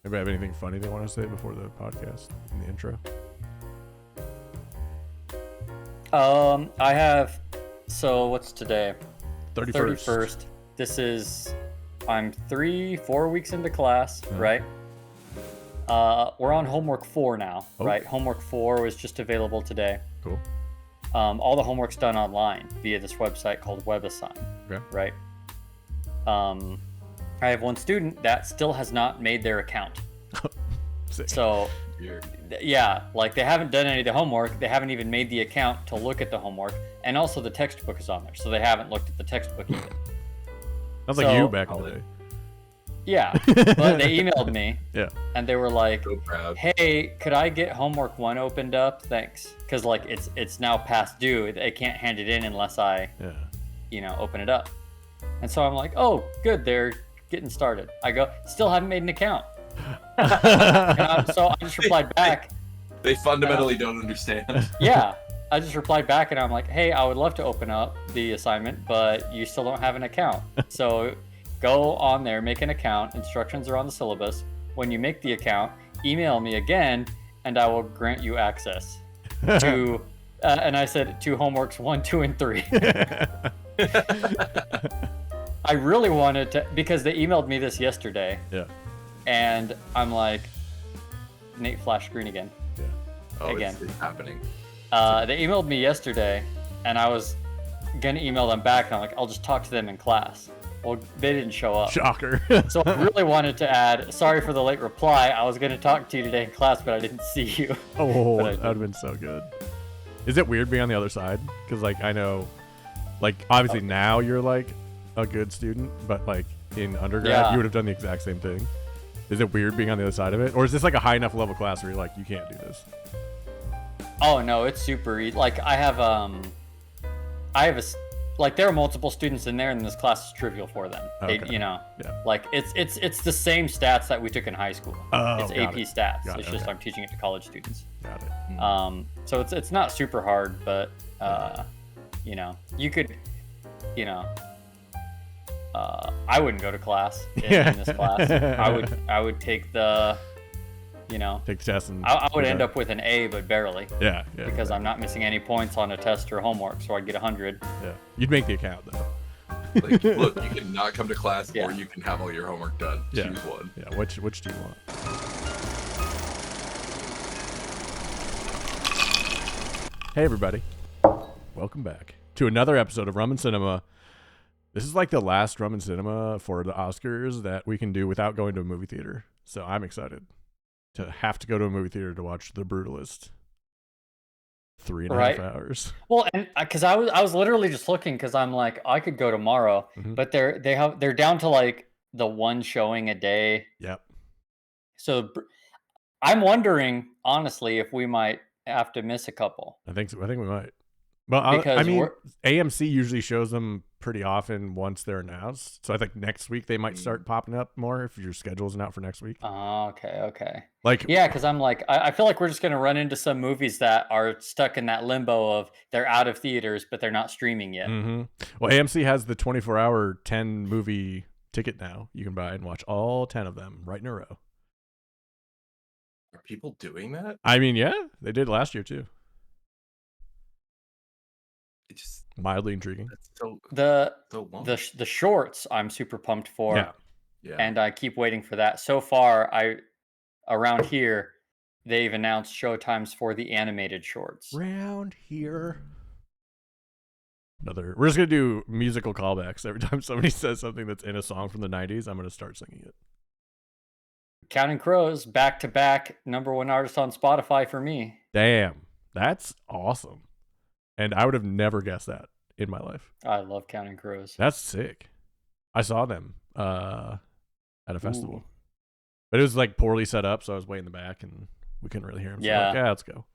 Anybody have anything funny they want to say before the podcast in the intro? I have. So what's today? 31st. This is. I'm 3-4 weeks into class, right? We're on homework 4 now, right? Homework 4 was just available today. Cool. All the homework's done online via this website called WebAssign, right? I have one student that still has not made their account. So, yeah, like they haven't done any of the homework. They haven't even made the account to look at the homework. And also the textbook is on there. So they haven't looked at the textbook either. Sounds like you back in the day. Yeah, but they emailed me. Yeah. And they were like, So proud. hey, could I get homework 1 opened up? Thanks. Because like it's now past due. They can't hand it in unless I, open it up. And so I'm like, oh, good. They're getting started. I go, still haven't made an account. So I just replied back. They fundamentally don't understand. Yeah, I just replied back and I'm like, hey, I would love to open up the assignment, but you still don't have an account. So go on there, make an account. Instructions are on the syllabus. When you make the account, email me again, and I will grant you access to. And I said to homeworks 1, 2, and 3. I really wanted to, because they emailed me this yesterday. Yeah. And I'm like, Nate, flash screen again. Yeah. Oh, Again. It's happening. They emailed me yesterday, and I was gonna email them back, and I'm like, I'll just talk to them in class. Well, they didn't show up. Shocker. So I really wanted to add, sorry for the late reply. I was gonna talk to you today in class, but I didn't see you. Oh, that would have been so good. Is it weird being on the other side? Because like I know, like obviously now you're like a good student, but like in undergrad you would have done the exact same thing. Is it weird being on the other side of it, or is this like a high enough level class where you're like you can't do this? Oh no, it's super easy. Like I have like there are multiple students in there, and this class is trivial for them. Okay. They, like it's the same stats that we took in high school. Oh, it's AP stats. Got It's it, just okay. I'm teaching it to college students. Got it. So it's not super hard, but you could, I wouldn't go to class in this class. I would take the, Take the test and I would end up with an A, but barely. Yeah. Because I'm not missing any points on a test or homework, so I'd get 100. Yeah. You'd make the account though. Like, look, you can not come to class, Yeah. or you can have all your homework done. Yeah. Choose one. Yeah. Which do you want? Hey everybody, welcome back to another episode of Rum and Cinema. This is like the last Rum and Cinema for the Oscars that we can do without going to a movie theater. So I'm excited to have to go to a movie theater to watch The Brutalist. 3.5 hours. Well, and because I was literally just looking because I'm like I could go tomorrow, but they're down to like the one showing a day. Yep. So I'm wondering honestly if we might have to miss a couple. I think so. I think we might. Well, I mean, AMC usually shows them pretty often once they're announced. So I think next week they might start popping up more if your schedule isn't out for next week. Oh, okay. Like, yeah, because I'm like, I feel like we're just going to run into some movies that are stuck in that limbo of they're out of theaters, but they're not streaming yet. Mm-hmm. Well, AMC has the 24-hour 10 movie ticket now. You can buy and watch all 10 of them right in a row. Are people doing that? I mean, yeah, they did last year too. It's just Mildly intriguing. that's so long. The shorts I'm super pumped for. Yeah. And I keep waiting for that. So far, around here, they've announced showtimes for the animated shorts. Round here. We're just gonna do musical callbacks every time somebody says something that's in a song from the 90s. I'm gonna start singing it. Counting Crows, back to back, #1 artist on Spotify for me. Damn, that's awesome. And I would have never guessed that in my life. I love Counting Crows. That's sick. I saw them at a festival. Ooh. But it was like poorly set up, so I was way in the back and we couldn't really hear him. So Yeah. like, yeah, let's go.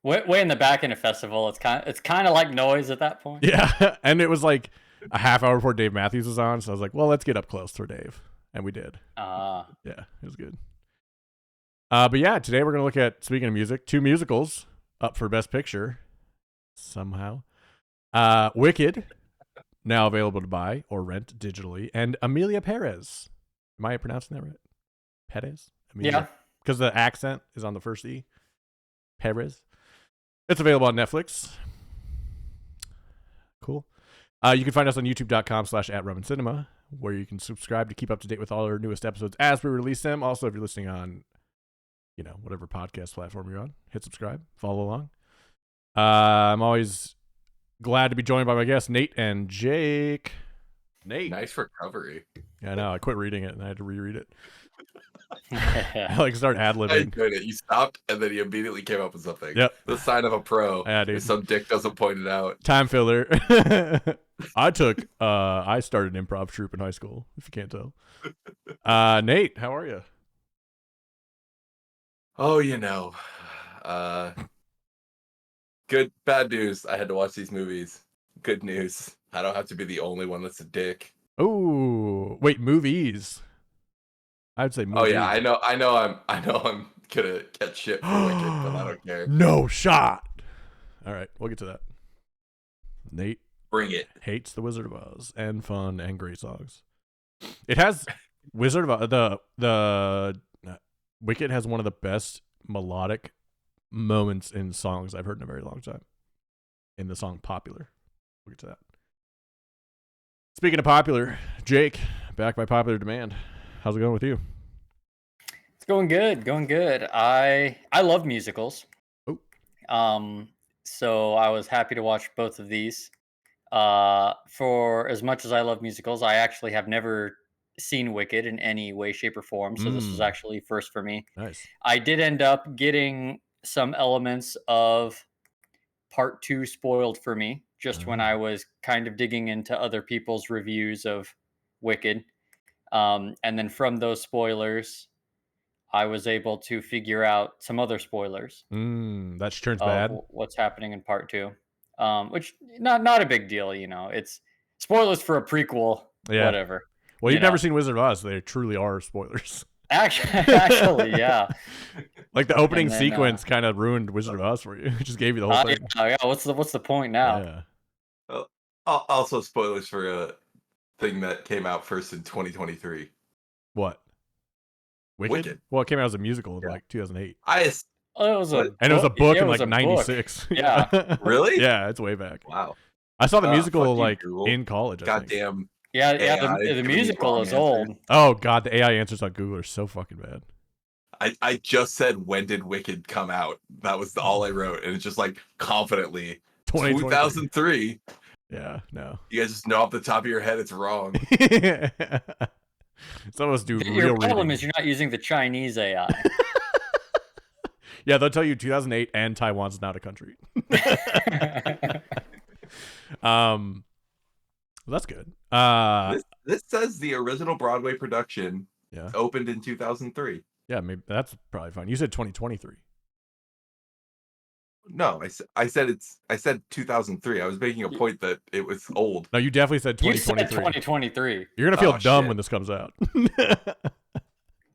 Way in the back in a festival, it's kind of like noise at that point. Yeah, and it was like a half hour before Dave Matthews was on, so I was like, well, let's get up close for Dave. And we did. Yeah, it was good. But yeah, today we're going to look at, speaking of music, 2 musicals up for Best Picture. Somehow. Wicked, now available to buy or rent digitally, and Emilia Pérez. Am I pronouncing that right? Perez? Emilia, because the accent is on the first E. Perez. It's available on Netflix. Cool. You can find us on youtube.com/@RomanCinema, where you can subscribe to keep up to date with all our newest episodes as we release them. Also, if you're listening on, whatever podcast platform you're on, hit subscribe, follow along. I'm always glad to be joined by my guests, Nate and Jake. Nate. Nice recovery. Yeah, I know. I quit reading it and I had to reread it. I start ad-libbing. I enjoyed it. You stopped and then you immediately came up with something. Yep. The sign of a pro. Yeah, dude. If some dick doesn't point it out. Time filler. I started an improv troupe in high school, if you can't tell. Nate, how are you? Oh, good, bad news. I had to watch these movies. Good news. I don't have to be the only one that's a dick. Oh, wait, movies. I'd say movies. Oh yeah, I know I'm gonna get shit for Wicked, but I don't care. No shot. All right, we'll get to that. Nate Bring it. hates The Wizard of Oz and fun and great songs. It has Wizard of Oz, the Wicked has one of the best melodic moments in songs I've heard in a very long time. In the song Popular. We'll get to that. Speaking of popular, Jake, back by popular demand. How's it going with you? It's going good. I love musicals. Oh. So I was happy to watch both of these. For as much as I love musicals, I actually have never seen Wicked in any way, shape, or form. So this was actually first for me. Nice. I did end up getting some elements of part 2 spoiled for me just when I was kind of digging into other people's reviews of Wicked. And then from those spoilers, I was able to figure out some other spoilers. That turns bad. What's happening in part 2, which not a big deal. It's spoilers for a prequel. Yeah. Whatever. Well, you've never seen Wizard of Oz. So they truly are spoilers. Actually, yeah. Like the opening sequence kind of ruined Wizard of Oz for you. It just gave you the whole thing. Yeah. What's the point now? Yeah. Well, also spoilers for a thing that came out first in 2023. What? Wicked? Well, it came out as a musical in like 2008. It was a book in like 96. Yeah. Really? Yeah, it's way back. Wow. I saw the musical like in college. Goddamn. Yeah, the musical is old. Oh god, the AI answers on Google are so fucking bad. I just said, when did Wicked come out? That was all I wrote, and it's just like confidently 2003. Yeah, no. You guys just know off the top of your head it's wrong. Some of us do real Your problem reading. is you're not using the Chinese AI. Yeah, they'll tell you 2008 and Taiwan's not a country. Well, that's good. This says the original Broadway production opened in 2003. Yeah, maybe that's probably fine. You said 2023. No, I said 2003. I was making a point that it was old. No, you definitely said 2023. You said 2023. You're gonna feel dumb when this comes out.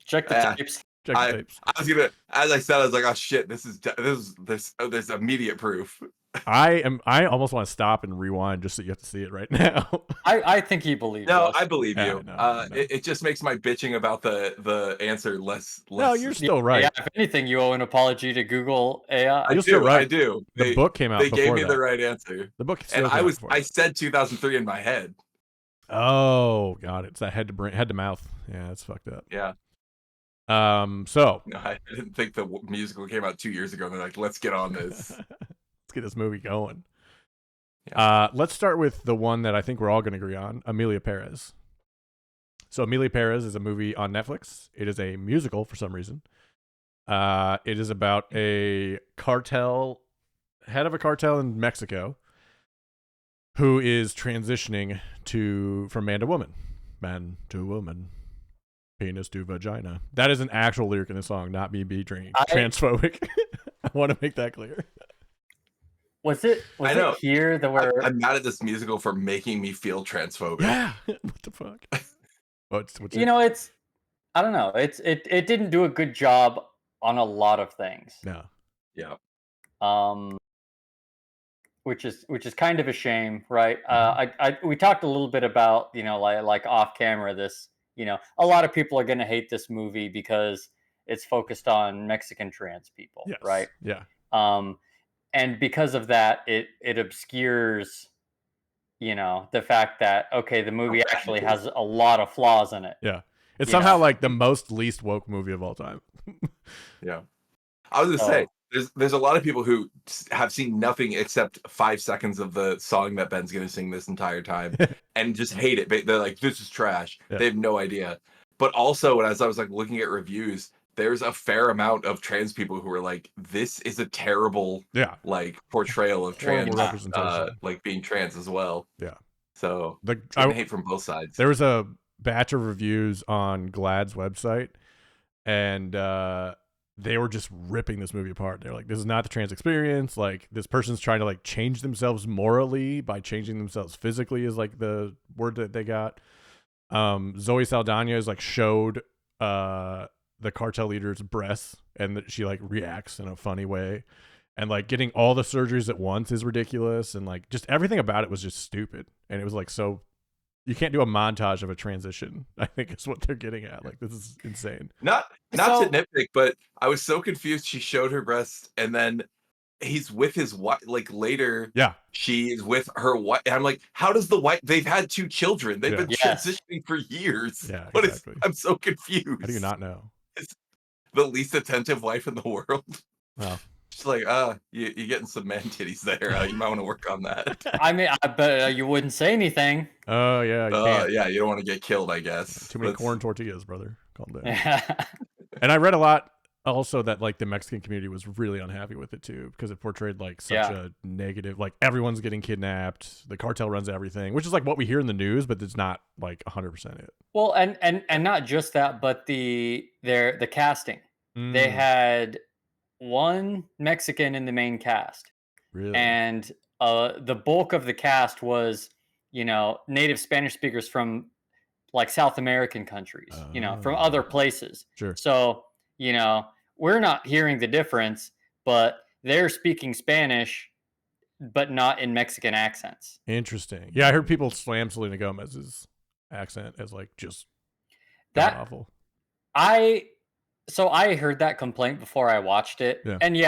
Check the tapes. Check the tapes. I was gonna, as I said, I was like, oh shit, there's immediate proof. I almost want to stop and rewind just so you have to see it right now. I think he believes. No, us. I believe you. No. It just makes my bitching about the answer less. No, you're still right. Yeah, if anything, you owe an apology to Google AI. You're still right. I do. The book came out. They gave me that. the right answer. The book, and I said 2003 in my head. Oh, got it. It's that head to mouth. Yeah, it's fucked up. Yeah. So no, I didn't think the musical came out 2 years ago. They're like, let's get on this. Let's get this movie going. Yeah. Let's start with the one that I think we're all going to agree on, Emilia Pérez. So Emilia Pérez is a movie on Netflix. It is a musical for some reason. It is about a head of a cartel in Mexico, who is transitioning from man to woman, penis to vagina. That is an actual lyric in the song, not me being transphobic. I want to make that clear. Was it here that we're... I'm mad at this musical for making me feel transphobic. Yeah. What the fuck? What's it's I don't know. It didn't do a good job on a lot of things. No. Yeah. Which is kind of a shame, right? We talked a little bit about, like off camera, this, a lot of people are going to hate this movie because it's focused on Mexican trans people, yes. right? Yeah. And because of that, it obscures, the fact that, okay, the movie actually has a lot of flaws in it. Yeah. It's somehow like the most least woke movie of all time. Yeah. I was gonna say, there's a lot of people who have seen nothing except 5 seconds of the song that Ben's gonna sing this entire time and just hate it. They're like, this is trash. Yeah. They have no idea. But also, as I was like looking at reviews, there's a fair amount of trans people who are like, this is a terrible like portrayal of trans representation, like being trans as well. Yeah. So I hate from both sides. There was a batch of reviews on GLAAD's website, and they were just ripping this movie apart. They're like, this is not the trans experience. Like, this person's trying to like change themselves morally by changing themselves physically is like the word that they got. Zoe Saldana is like showed the cartel leader's breasts, and that she like reacts in a funny way, and like getting all the surgeries at once is ridiculous, and like just everything about it was just stupid. And it was like, so you can't do a montage of a transition, I think is what they're getting at. Like, this is insane. Not to nitpick, but I was so confused. She showed her breasts, and then he's with his wife. Like later, she is with her wife. And I'm like, how does the wife? They've had 2 children. They've been transitioning for years. Yeah, exactly. I'm so confused. How do you not know? It's the least attentive wife in the world. Wow. She's like, you're getting some man titties there. You might want to work on that. I mean, I bet you wouldn't say anything. Oh yeah. You don't want to get killed, I guess. Too many corn tortillas, brother. Calm down. And I read a lot also that like the Mexican community was really unhappy with it too, because it portrayed like such a negative, like everyone's getting kidnapped, the cartel runs everything, which is like what we hear in the news, but it's not like 100% it. Well, and not just that, but the casting. They had 1 Mexican in the main cast. Really? And the bulk of the cast was, native Spanish speakers from like South American countries, from other places. Sure. So, we're not hearing the difference, but they're speaking Spanish, but not in Mexican accents. Interesting. Yeah, I heard people slam Selena Gomez's accent as like just that awful. I heard that complaint before I watched it, and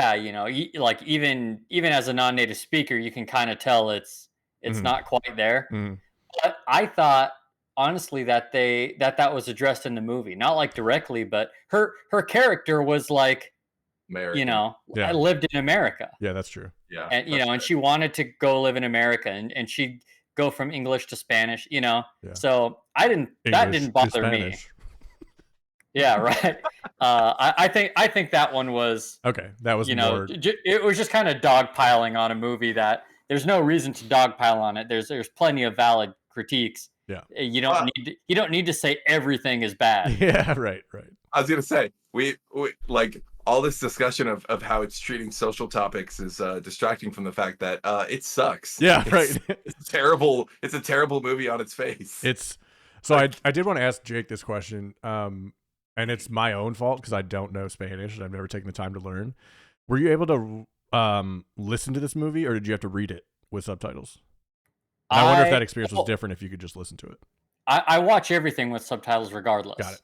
like even as a non-native speaker, you can kind of tell it's not quite there. But I thought honestly that that was addressed in the movie, not like directly, but her character was like, American. I lived in America. Yeah, that's true. Yeah, and and she wanted to go live in America, and she'd go from English to Spanish. So that didn't bother me. Yeah, right. I think that one was okay. That was more. It was just kind of dogpiling on a movie that there's no reason to dogpile on it. There's plenty of valid critiques. Yeah, you don't need to say everything is bad. Yeah, right. I was gonna say we like all this discussion of how it's treating social topics is distracting from the fact that it sucks. Yeah, right. It's terrible. It's a terrible movie on its face. So I did want to ask Jake this question. And it's my own fault because I don't know Spanish and I've never taken the time to learn. Were you able to listen to this movie, or did you have to read it with subtitles? And I wonder if that experience was different if you could just listen to it. I watch everything with subtitles regardless. Got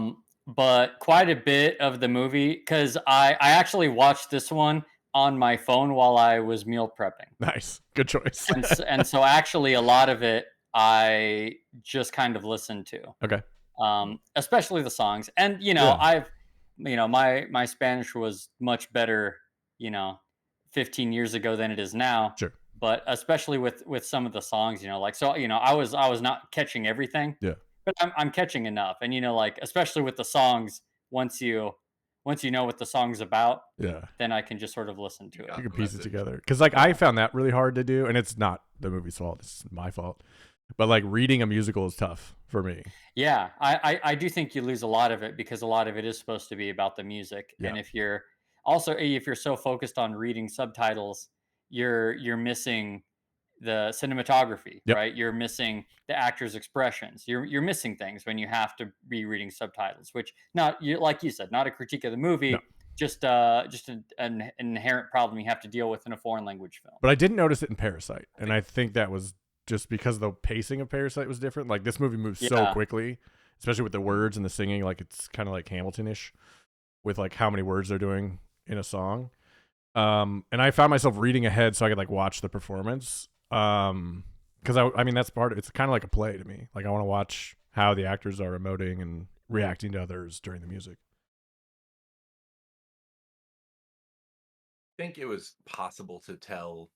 it. But quite a bit of the movie, because I actually watched this one on my phone while I was meal prepping. Nice. Good choice. and so actually a lot of it I just kind of listened to. Okay. Especially the songs. And, I've, my Spanish was much better, 15 years ago than it is now. Sure. But especially with some of the songs, I was not catching everything. Yeah. But I'm catching enough. And, especially with the songs, once you know what the song's about, then I can just sort of listen to it. You can piece it together. Because I found that really hard to do, and it's not the movie's fault. It's my fault. But like reading a musical is tough for me. Yeah, I do think you lose a lot of it because a lot of it is supposed to be about the music. Yeah. And if you're so focused on reading subtitles, you're missing the cinematography, right? You're missing the actors' expressions. You're missing things when you have to be reading subtitles, which like you said, not a critique of the movie. No. Just an inherent problem you have to deal with in a foreign language film. But I didn't notice it in Parasite, and I think that was just because the pacing of Parasite was different. Like this movie moves so quickly especially with the words and the singing. Like it's kind of like Hamilton-ish with like how many words they're doing in a song. And I found myself reading ahead so I could like watch the performance. Because I mean that's part of it's kind of like a play to me. Like I want to watch how the actors are emoting and reacting to others during the music. I think it was possible to tell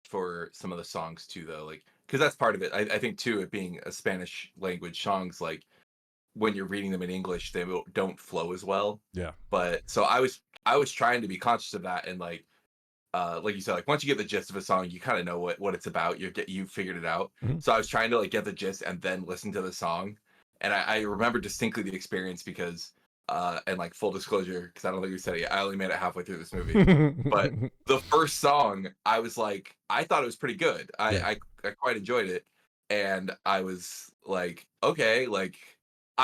for some of the songs too, though, like because that's part of it. I think too, it being a Spanish language songs, like when you're reading them in English, they don't flow as well. Yeah. But so I was trying to be conscious of that, and like you said, like once you get the gist of a song, you kind of know what it's about. You figured it out. Mm-hmm. So I was trying to like get the gist and then listen to the song, and I remember distinctly the experience because and like full disclosure, because I don't think we said it yet, I only made it halfway through this movie. But the first song, I was like, I thought it was pretty good. I quite enjoyed it, and I was like, okay, like,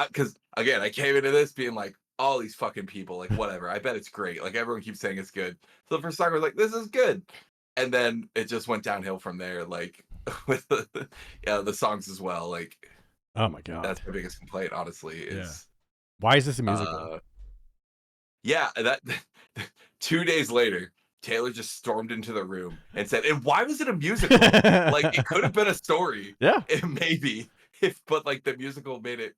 because again, I came into this being like, all these fucking people, like whatever. I bet it's great. Like everyone keeps saying it's good. So the first song I was like, this is good, and then it just went downhill from there. Like with the songs as well. Like, oh my god, that's my biggest complaint, honestly. Is why is this a musical? Yeah, that 2 days later, Taylor just stormed into the room and said, "And why was it a musical? Like it could have been a story. Yeah, it maybe but like the musical made it."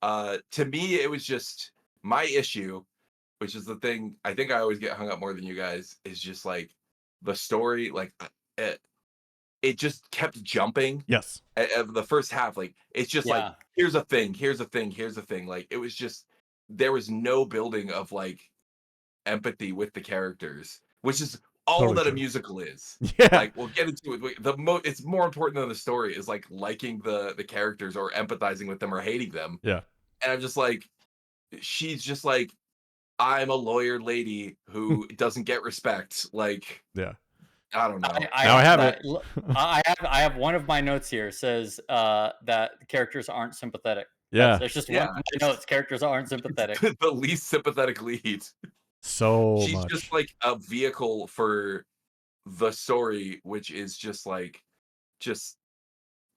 To me, it was just my issue, which is the thing I think I always get hung up more than you guys, is just like the story, like it just kept jumping. Yes. The first half, like it's just like here's a thing, here's a thing, here's a thing. Like it was just there was no building of like empathy with the characters, which is all Totally that true. a musical is. Yeah. Like we'll get into it. It's more important than the story is like liking the characters or empathizing with them or hating them. Yeah. And I'm just like, she's just like, I'm a lawyer lady who doesn't get respect. Like, yeah. I don't know. I have it. I have one of my notes here says that the characters aren't sympathetic. Yeah. There's just one of my notes. Characters aren't sympathetic. The least sympathetic lead. She's just like a vehicle for the story, which is just like,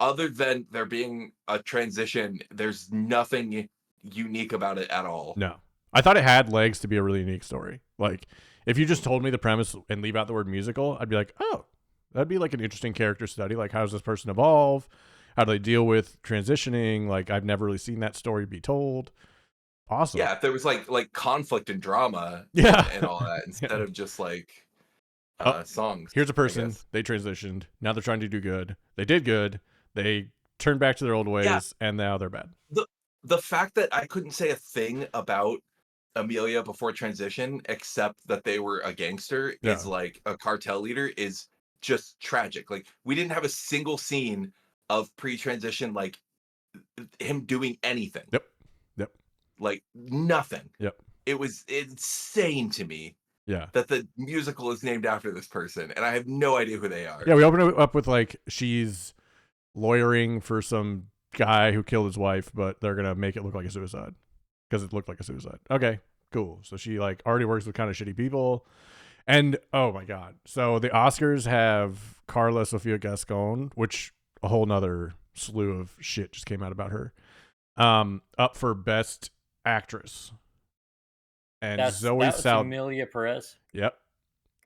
other than there being a transition, there's nothing unique about it at all. No. I thought it had legs to be a really unique story. Like, if you just told me the premise and leave out the word musical, I'd be like, oh, that'd be like an interesting character study. Like, how does this person evolve? How do they deal with transitioning? Like, I've never really seen that story be told. Awesome. Yeah, if there was like conflict and drama and all that, instead of just like songs. Here's a person, they transitioned. Now they're trying to do good. They did good. They turned back to their old ways, and now they're bad. The fact that I couldn't say a thing about Emilia before transition, except that they were a gangster, is like a cartel leader, is just tragic. Like we didn't have a single scene of pre-transition, like him doing anything. Yep. Like nothing. Yep. It was insane to me. Yeah. That the musical is named after this person, and I have no idea who they are. Yeah, we open it up with like she's lawyering for some guy who killed his wife, but they're gonna make it look like a suicide because it looked like a suicide. Okay, cool. So she like already works with kind of shitty people, and oh my god. So the Oscars have Carla Sofia Gascon, which a whole nother slew of shit just came out about her. Up for Best Actress. And Zoe Emilia Perez. Yep.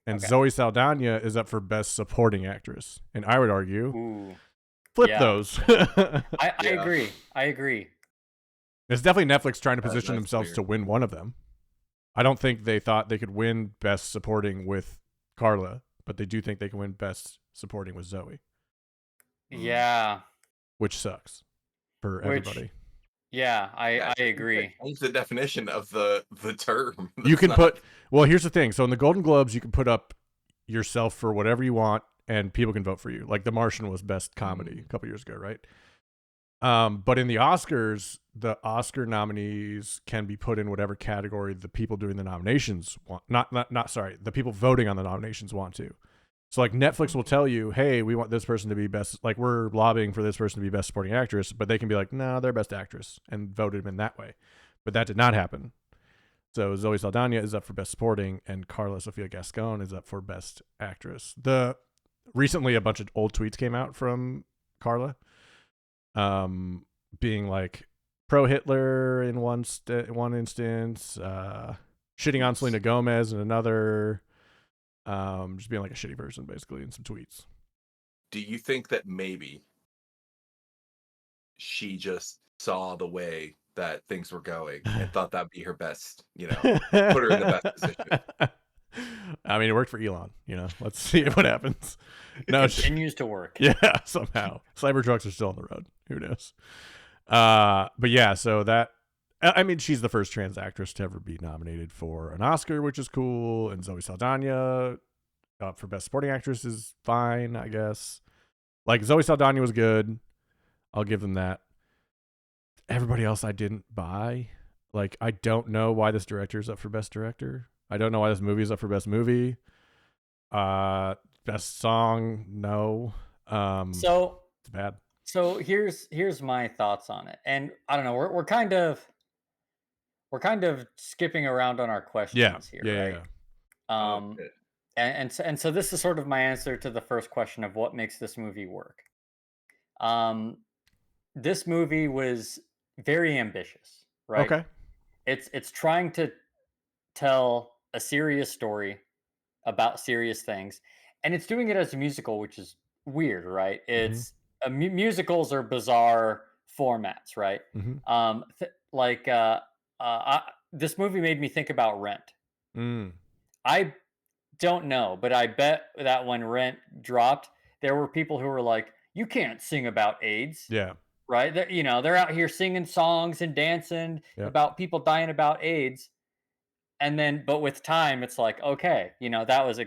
And Zoe Saldana is up for Best Supporting Actress. And I would argue, flip those. I agree. I agree. It's definitely Netflix trying to position themselves to win one of them. I don't think they thought they could win Best Supporting with Carla, but they do think they can win Best Supporting with Zoe. Yeah. Which sucks for everybody. Yeah, I agree. Change the definition of the term. You can well, here's the thing. So in the Golden Globes, you can put up yourself for whatever you want, and people can vote for you. Like The Martian was Best Comedy a couple years ago, right? But in the Oscars, the Oscar nominees can be put in whatever category the people doing the nominations want. The people voting on the nominations want to. So like Netflix will tell you, hey, we want this person to be best, like we're lobbying for this person to be Best Supporting Actress, but they can be like, no, they're Best Actress, and voted them in that way. But that did not happen. So Zoe Saldana is up for Best Supporting, and Carla Sofia Gascon is up for Best Actress. Recently a bunch of old tweets came out from Carla, being like, pro Hitler in one instance, shitting on Selena Gomez in another, just being like a shitty person basically in some tweets. Do you think that maybe she just saw the way that things were going and thought that'd be her best, put her in the best position? I mean, it worked for Elon, let's see what happens. No, it continues to work. Yeah, somehow. Cybertrucks are still on the road. Who knows? But yeah, so that, I mean, she's the first trans actress to ever be nominated for an Oscar, which is cool. And Zoe Saldana for Best Supporting Actress is fine, I guess. Like, Zoe Saldana was good. I'll give them that. Everybody else I didn't buy. Like, I don't know why this director is up for Best Director. I don't know why this movie is up for Best Movie. Best Song, no. So it's bad. So here's my thoughts on it, and I don't know. We're kind of skipping around on our questions here, right? Okay. And so this is sort of my answer to the first question of what makes this movie work. This movie was very ambitious, right? Okay. It's trying to tell a serious story about serious things, and it's doing it as a musical, which is weird, right? It's musicals are bizarre formats, right? This movie made me think about Rent. I don't know, but I bet that when Rent dropped, there were people who were like, "You can't sing about AIDS." Yeah. Right? They're out here singing songs and dancing about people dying about AIDS. And then, but with time, it's like, okay, that was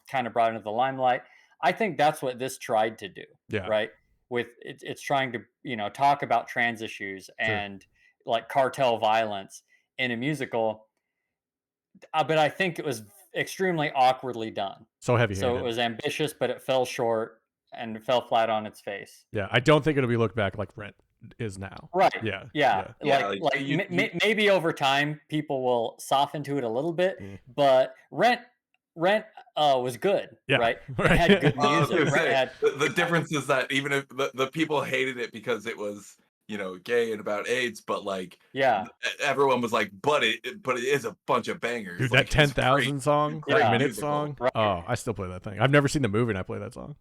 kind of brought into the limelight. I think that's what this tried to do. Yeah. Right. With it's trying to, talk about trans issues and like cartel violence in a musical. But I think it was extremely awkwardly done. So heavy-handed. So it was ambitious, but it fell short and it fell flat on its face. Yeah. I don't think it'll be looked back like Rent is now. Right. Yeah. Maybe over time people will soften to it a little bit, but Rent was good, right? It had good music. The difference is that even if the people hated it because it was gay and about AIDS, but everyone was like, but it is a bunch of bangers. Dude, that 10,000 song, minute song. Right. Oh, I still play that thing. I've never seen the movie and I play that song.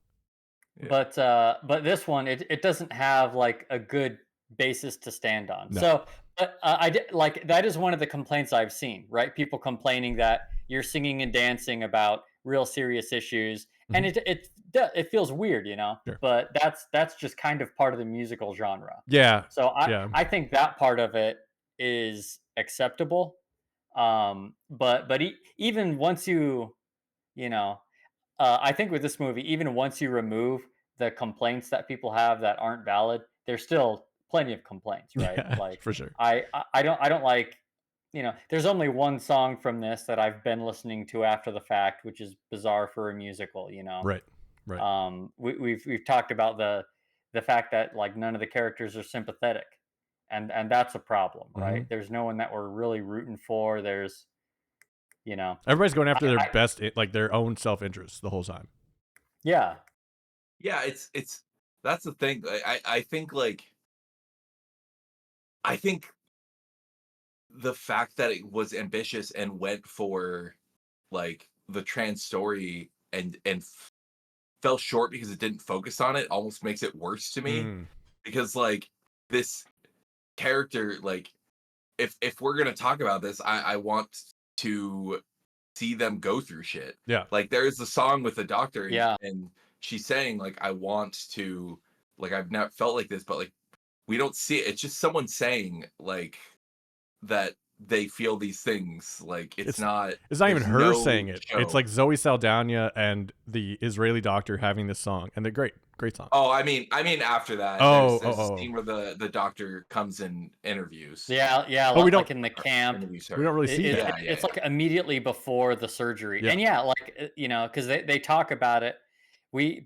Yeah. But this one, it doesn't have like a good basis to stand on. No. So I did like that is one of the complaints I've seen, right? People complaining that you're singing and dancing about real serious issues, and it feels weird, Sure. But that's just kind of part of the musical genre. Yeah. So I think that part of it is acceptable. But even once I think with this movie, even once you remove the complaints that people have that aren't valid, there's still plenty of complaints, right? Yeah, like for sure. I don't like, there's only one song from this that I've been listening to after the fact, which is bizarre for a musical, Right. We've talked about the fact that like none of the characters are sympathetic, and that's a problem, right? There's no one that we're really rooting for. There's everybody's going after their best, like their own self-interest the whole time. Yeah. It's that's the thing. I think the fact that it was ambitious and went for like the trans story and fell short because it didn't focus on it almost makes it worse to me. Because like this character, like if we're gonna talk about this, I want to see them go through shit. Yeah. Like there's a song with the doctor Yeah. and she's saying like, I want to, like, I've never felt like this, but like we don't see it. It's just someone saying like that they feel these things. Like it's not even her saying it. Show. It's like Zoe Saldana and the Israeli doctor having this song, and they're great song. Oh, I mean after that, there's a scene where the doctor comes and interviews. Yeah. But we don't, like in the camp. We don't really see that. It's like immediately before the surgery, and because they talk about it.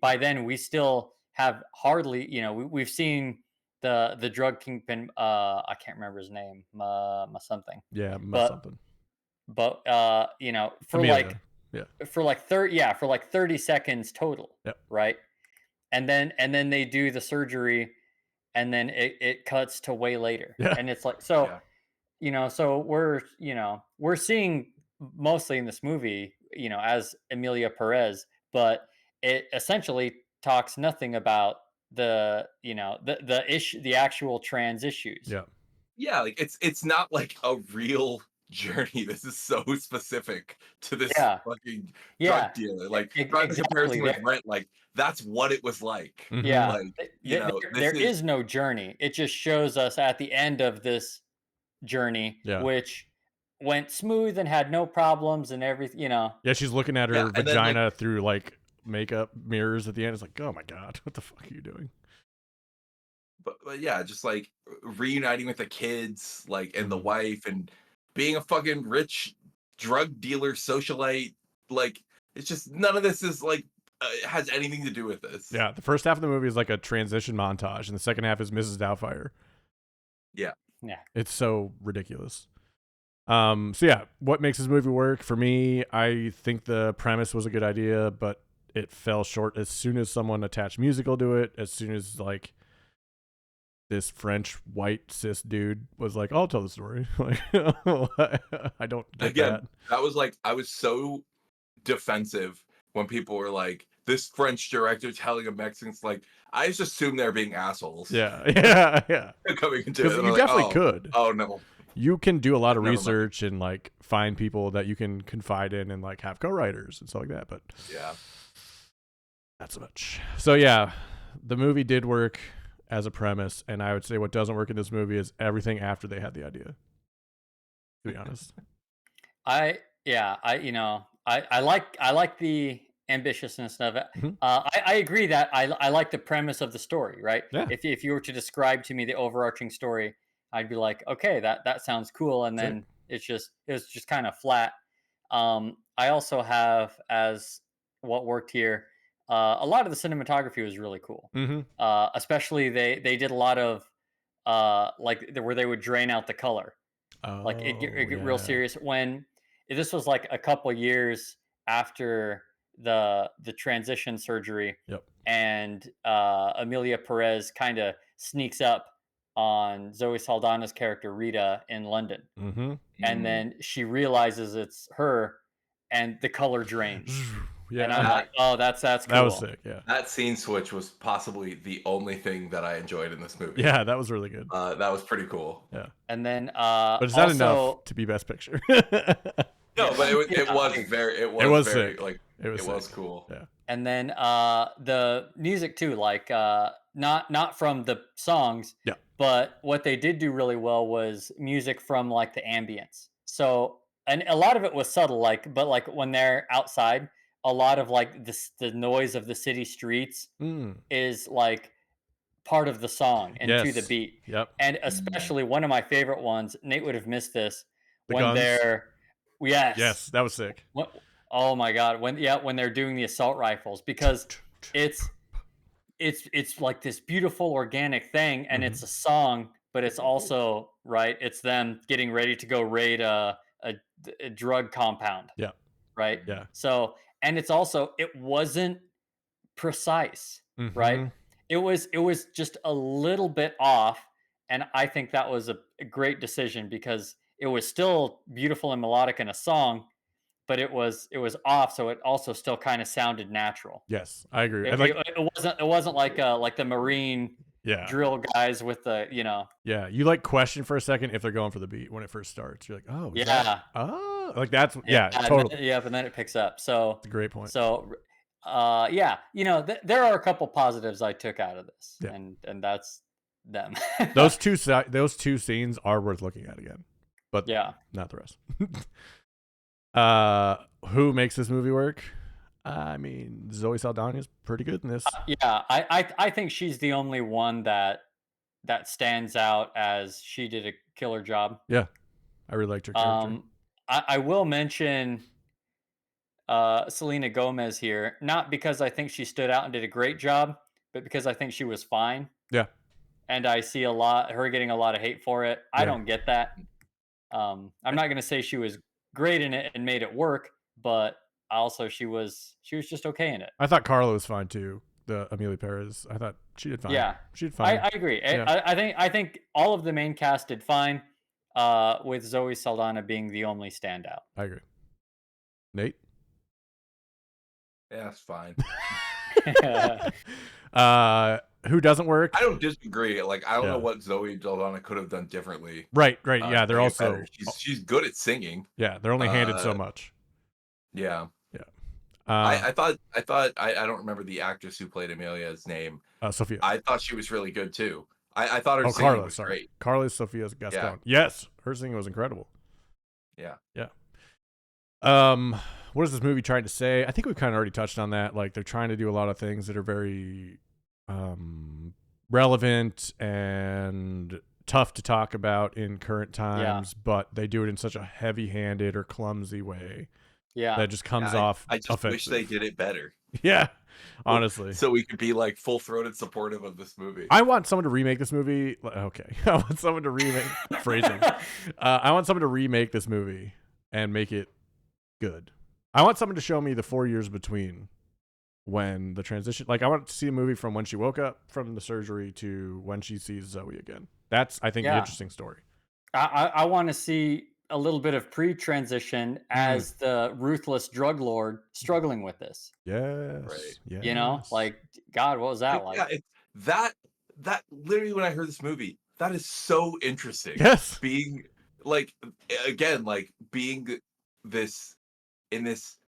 By then we still have hardly, we've seen the drug kingpin. I can't remember his name. Something. Yeah, something. But for Emilia. for like 30 seconds total. Yep. Right. And then they do the surgery, and then it cuts to way later. Yeah. And it's like, so so we're seeing mostly in this movie, as Emilia Perez, but it essentially talks nothing about the issue, the actual trans issues. Yeah, like it's not like a real journey. This is so specific to this Yeah. fucking Yeah. drug dealer. Like drawing the Exactly. comparison with Rent, like that's what it was like. Yeah. Like, There is no journey. It just shows us at the end of this journey, which went smooth and had no problems and everything, Yeah, she's looking at her and then, vagina through like makeup mirrors at the end. It's like, oh my god, what the fuck are you doing? But yeah, just like reuniting with the kids, like, and the wife, and being a fucking rich drug dealer socialite. Like, it's just none of this is like has anything to do with this. Yeah, the first half of the movie is like a transition montage, and the second half is Mrs. Doubtfire. Yeah, it's so ridiculous. So yeah, what makes this movie work for me? I think the premise was a good idea, but it fell short as soon as someone attached musical to it. As soon as like this French white cis dude was like, I'll tell the story. Like, I don't get that. That was like, I was so defensive when people were like, this French director telling a Mexicans, like, I just assumed they're being assholes. Yeah. Coming into it. You definitely could. Oh no. You can do a lot of research and like find people that you can confide in and like have co-writers and stuff like that. But yeah, not so much. So yeah, the movie did work as a premise, and I would say what doesn't work in this movie is everything after they had the idea. To be honest, I like the ambitiousness of it. I agree that I like the premise of the story, right? Yeah. If you were to describe to me the overarching story, I'd be like, okay, that sounds cool, and then it was just kind of flat. I also have, as what worked here, a lot of the cinematography was really cool. Especially they did a lot of like where they would drain out the color. Like it get real serious when this was like a couple years after the transition surgery. And Emilia Perez kind of sneaks up on Zoe Saldana's character Rita in London, and then she realizes it's her, and the color drains. And I'm like, oh, that's cool. That was sick. Yeah, that scene switch was possibly the only thing that I enjoyed in this movie. Yeah, that was really good. That was pretty cool. Yeah, and then but it's not enough to be Best Picture. No, but it was very sick. Like it was cool. Yeah. And then the music too, like not from the songs, but what they did do really well was music from like the ambience. So, and a lot of it was subtle, but like when they're outside, a lot of like the noise of the city streets is like part of the song and to the beat. And especially one of my favorite ones, Nate would have missed this, when guns. they're Yes, that was sick. Oh my god, when they're doing the assault rifles, because it's like this beautiful organic thing, and it's a song, but it's also it's them getting ready to go raid a drug compound. Right? Yeah. So, and it's also, it wasn't precise, right? It was just a little bit off, and I think that was a great decision, because it was still beautiful and melodic in a song, but it was off, so it also still kind of sounded natural. Yes, I agree. It wasn't like the Marine drill guys with the Yeah, you like question for a second if they're going for the beat when it first starts. You're like, oh like that's totally. But then it picks up. So that's a great point. So there are a couple positives I took out of this, and that's them. those two scenes are worth looking at again, but not the rest. Who makes this movie work? I mean, Zoe Saldana is pretty good in this. I think she's the only one that stands out as she did a killer job. Yeah, I really liked her character. I will mention Selena Gomez here, not because I think she stood out and did a great job, but because I think she was fine. Yeah. And I see her getting a lot of hate for it. I don't get that. I'm not going to say she was great in it and made it work, but also she was just okay in it. I thought Carla was fine too. the Emilia Pérez. I thought she did fine. Yeah, she did fine. I agree. Yeah. I think all of the main cast did fine, with Zoe Saldana being the only standout. I agree. Nate? Yeah, it's fine. Who doesn't work? I don't disagree. Like, I don't know what Zoe Saldana could have done differently. Right. Yeah, they're also better. She's good at singing. Yeah, they're only handed so much. Yeah. I thought I don't remember the actress who played Emilia's name. Sophia. I thought she was really good too. I thought her singing was great. Carlos Sophia's Gaston. Yeah. Yes, her singing was incredible. Yeah. What is this movie trying to say? I think we kind of already touched on that. Like, they're trying to do a lot of things that are very relevant and tough to talk about in current times, but they do it in such a heavy-handed or clumsy way. Yeah, that just comes off. I just offensive. wish they did it better. Yeah, honestly. So we could be like full-throated supportive of this movie. I want someone to remake this movie. Okay, I want someone to remake phrasing. I want someone to remake this movie and make it good. I want someone to show me the 4 years between when the transition. Like, I want to see a movie from when she woke up from the surgery to when she sees Zoe again. That's, I think, the interesting story. I want to see a little bit of pre-transition as the ruthless drug lord struggling with this. Yes. Right. Yes. You know, like, God, what was that like? Yeah, that literally, when I heard this movie, that is so interesting. Yes. Being like, again, like being this in this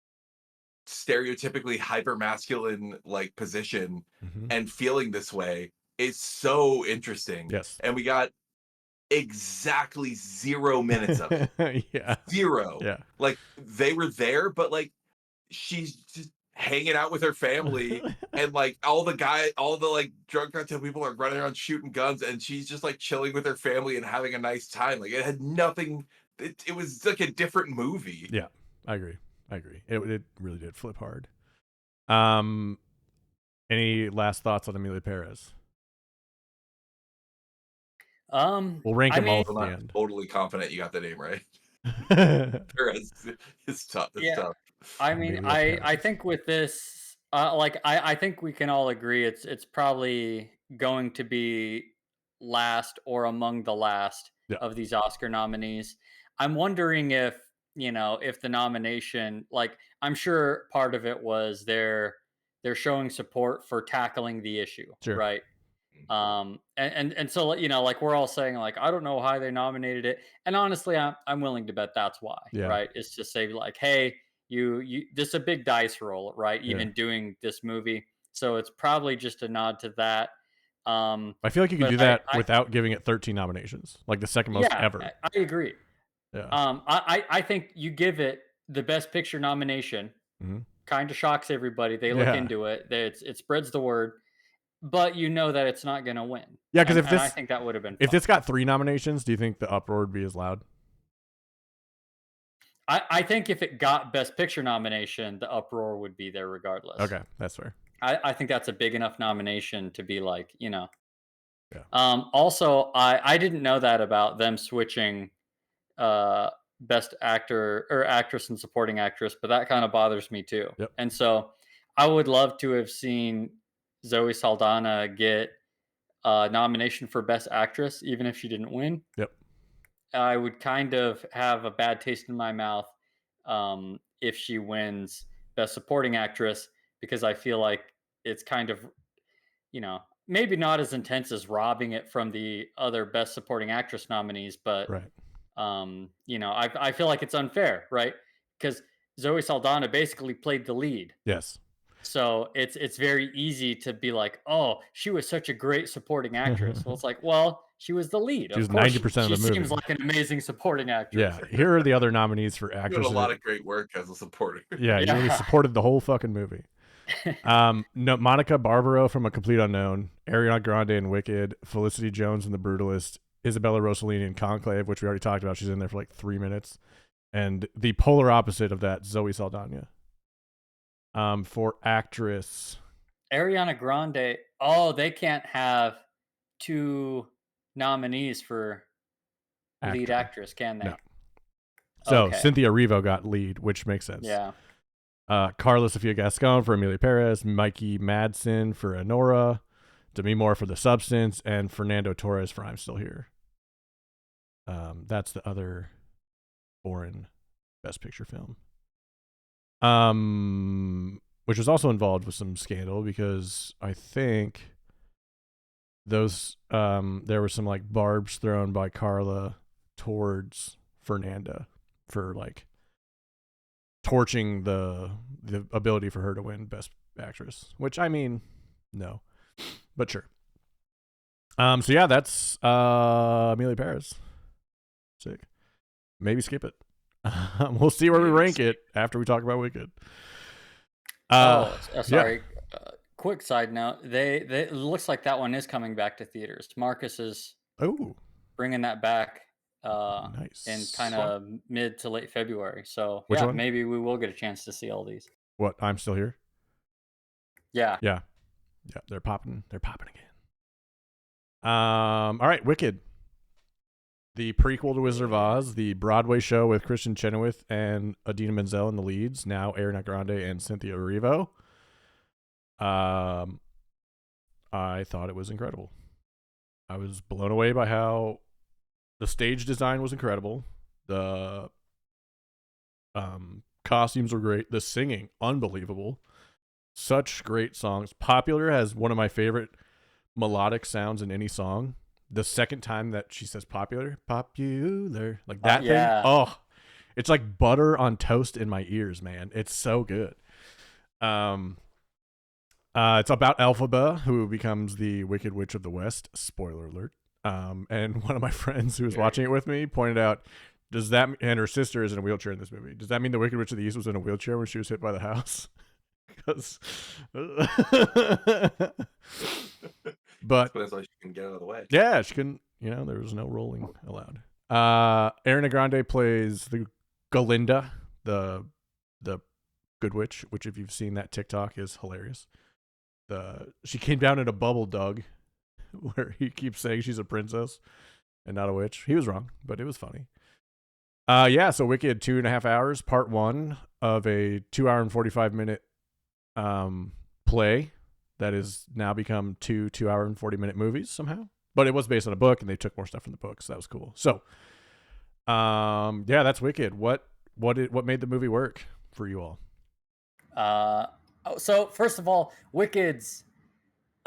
stereotypically hyper masculine like position and feeling this way is so interesting. Yes. And we got exactly 0 minutes of it. Yeah. 0. Yeah. Like, they were there, but like she's just hanging out with her family and like all the like drug cartel people are running around shooting guns and she's just like chilling with her family and having a nice time. Like, it had nothing. It was like a different movie. Yeah, I agree. It really did flip hard. Any last thoughts on Emilia Pérez? We'll rank them all at the end. Totally confident you got the name right. Perez is tough. It's tough. I mean, I think with this, I think we can all agree it's probably going to be last or among the last of these Oscar nominees. I'm wondering if the nomination, like, I'm sure part of it was they're showing support for tackling the issue, right? And so, like, we're all saying, like, I don't know why they nominated it, and honestly, I'm willing to bet that's why, right? It's to say, like, hey, you this is a big dice roll, right? Even doing this movie, so it's probably just a nod to that. I feel like you can do that without giving it 13 nominations, like the second most ever. I agree. Yeah. I think you give it the Best Picture nomination, kind of shocks everybody. They look into it. It spreads the word. But you know that it's not going to win. Yeah, because I think that would have been fun. If this got 3 nominations, do you think the uproar would be as loud? I think if it got Best Picture nomination, the uproar would be there regardless. Okay, that's fair. I think that's a big enough nomination to be like, Yeah. Also, I didn't know that about them switching Best Actor or Actress and Supporting Actress, but that kind of bothers me too. Yep. And so I would love to have seen Zoe Saldana get a nomination for Best Actress, even if she didn't win. Yep. I would kind of have a bad taste in my mouth if she wins Best Supporting Actress, because I feel like it's kind of, maybe not as intense as robbing it from the other Best Supporting Actress nominees, but I feel like it's unfair, right? Because Zoe Saldana basically played the lead. Yes. So it's very easy to be like, oh, she was such a great supporting actress. Well, it's like, well, she was the lead. She was 90% of the movie. She seems like an amazing supporting actress. Yeah. Here are the other nominees for actress. You did a lot of great work as a supporter. Yeah, you really supported the whole fucking movie. Monica Barbaro from A Complete Unknown, Ariana Grande in Wicked, Felicity Jones in The Brutalist, Isabella Rossellini in Conclave, which we already talked about. She's in there for like 3 minutes. And the polar opposite of that, Zoe Saldana. For actress, Ariana Grande. Oh, they can't have 2 nominees for lead actress, can they? No. So Cynthia Erivo got lead, which makes sense. Yeah. Carla Sofia Gascon for Emilia Pérez, Mikey Madsen for Honora, Demi Moore for The Substance, and Fernando Torres for I'm Still Here. That's the other foreign Best Picture film. Which was also involved with some scandal because I think those there were some like barbs thrown by Carla towards Fernanda for like torching the ability for her to win Best Actress, which I mean, no, but sure. So yeah, that's Emilia Pérez. Sick. Maybe skip it. We'll see where we rank it after we talk about Wicked. Sorry. Yeah. Quick side note: it looks like that one is coming back to theaters. Marcus is bringing that back. Nice. In kind of mid to late February. So which one? Maybe we will get a chance to see all these. What? I'm Still Here. Yeah. They're popping again. All right, Wicked. The prequel to Wizard of Oz, the Broadway show with Kristen Chenoweth and Idina Menzel in the leads, now Ariana Grande and Cynthia Erivo. I thought it was incredible. I was blown away by how the stage design was incredible. The costumes were great. The singing, unbelievable. Such great songs. Popular has one of my favorite melodic sounds in any song. The second time that she says popular, like that thing. Oh, it's like butter on toast in my ears, man. It's so good. It's about Elphaba, who becomes the Wicked Witch of the West. Spoiler alert. And one of my friends who was watching it with me pointed out, and her sister is in a wheelchair in this movie. Does that mean the Wicked Witch of the East was in a wheelchair when she was hit by the house? Because but that's why she can get out of the way. Yeah, she couldn't. There was no rolling allowed. Ariana Grande plays the Galinda, the Good Witch, which if you've seen that TikTok is hilarious. She came down in a bubble, Doug, where he keeps saying she's a princess and not a witch. He was wrong, but it was funny. So Wicked, 2.5 hours, part 1 of a 2 hour and 45 minute play that has now become 2 hour and 40 minute movies somehow. But it was based on a book, and they took more stuff from the book, so that was cool. So, that's Wicked. What made the movie work for you all? So first of all, Wicked's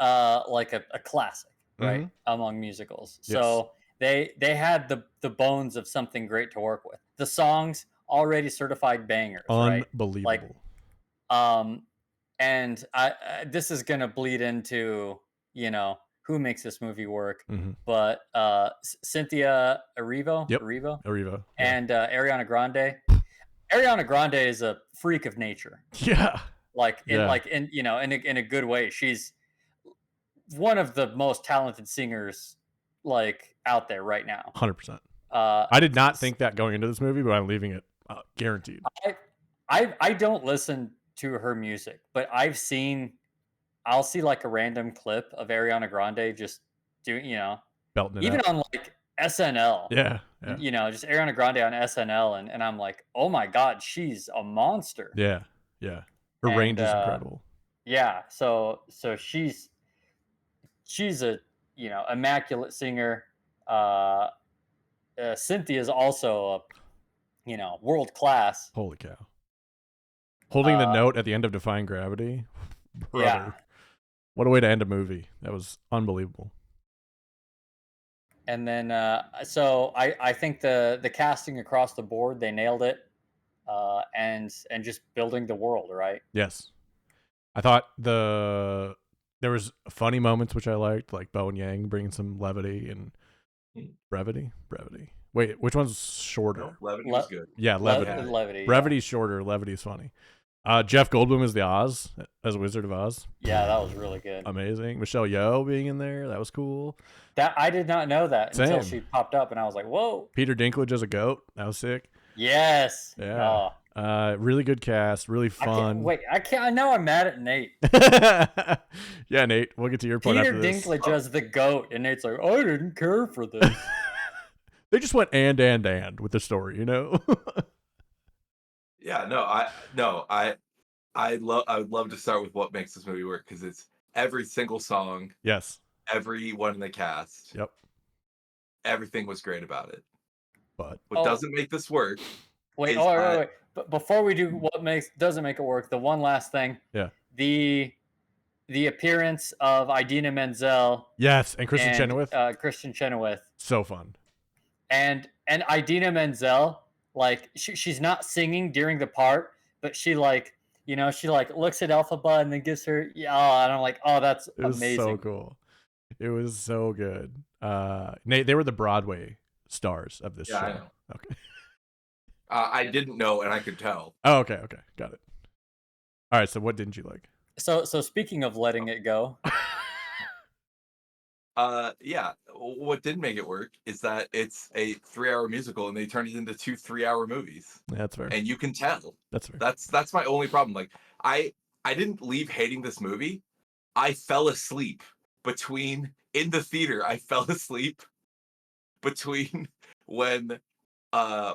like a classic, right, among musicals. Yes. So they had the bones of something great to work with. The songs already certified bangers, unbelievable. Right? And this is gonna bleed into who makes this movie work, but Cynthia Erivo, Erivo, and Ariana Grande. Ariana Grande is a freak of nature. Yeah, in a good way. She's one of the most talented singers out there right now. 100%. I did not think that going into this movie, but I'm leaving it guaranteed. I don't listen to her music, but I'll see like a random clip of Ariana Grande just doing, belting it even out. on like SNL. Yeah. Just Ariana Grande on SNL, and I'm like, oh my God, she's a monster. Yeah. Her range is incredible. Yeah, so she's a immaculate singer. Cynthia is also a world class. Holy cow! Holding the note at the end of Defying Gravity, brother. Yeah. What a way to end a movie. That was unbelievable. And then, so I think the casting across the board, they nailed it, and just building the world, right? Yes, I thought there was funny moments which I liked, like Bo and Yang bringing some levity and brevity. Wait, which one's shorter? No, levity was good. Yeah, levity. Levity. Brevity's shorter. Levity is funny. Jeff Goldblum as as Wizard of Oz. Yeah, that was really good. Amazing. Michelle Yeoh being in there, that was cool. That I did not know that until she popped up, and I was like, "Whoa!" Peter Dinklage as a goat, that was sick. Yes. Yeah. Really good cast, really fun. I can't. I know I'm mad at Nate. Yeah, Nate. We'll get to your point after this. Peter Dinklage as the goat, and Nate's like, "I didn't care for this." They just went and with the story, Yeah, I I would love to start with what makes this movie work, because it's every single song, Yes. everyone in the cast. Yep. Everything was great about it. But what doesn't make this work? Wait, wait. But before we do what doesn't make it work, the one last thing. Yeah. The appearance of Idina Menzel. Yes, and Kristen Chenoweth. Kristen Chenoweth. So fun. And Idina Menzel, like she's not singing during the part, but she like, you know, she like looks at Elphaba and then gives her and I'm like, oh, that's amazing. So cool. It was so good. Nate, they were the Broadway stars of this show. I know. Okay. I didn't know, and I could tell. Oh, okay, got it. All right, so what didn't you like? So speaking of letting it go. Yeah, what didn't make it work is that it's a 3-hour musical and they turned it into 2 3-hour movies. That's fair. And you can tell. That's fair. That's my only problem. Like, I didn't leave hating this movie. I fell asleep in the theater. I fell asleep between when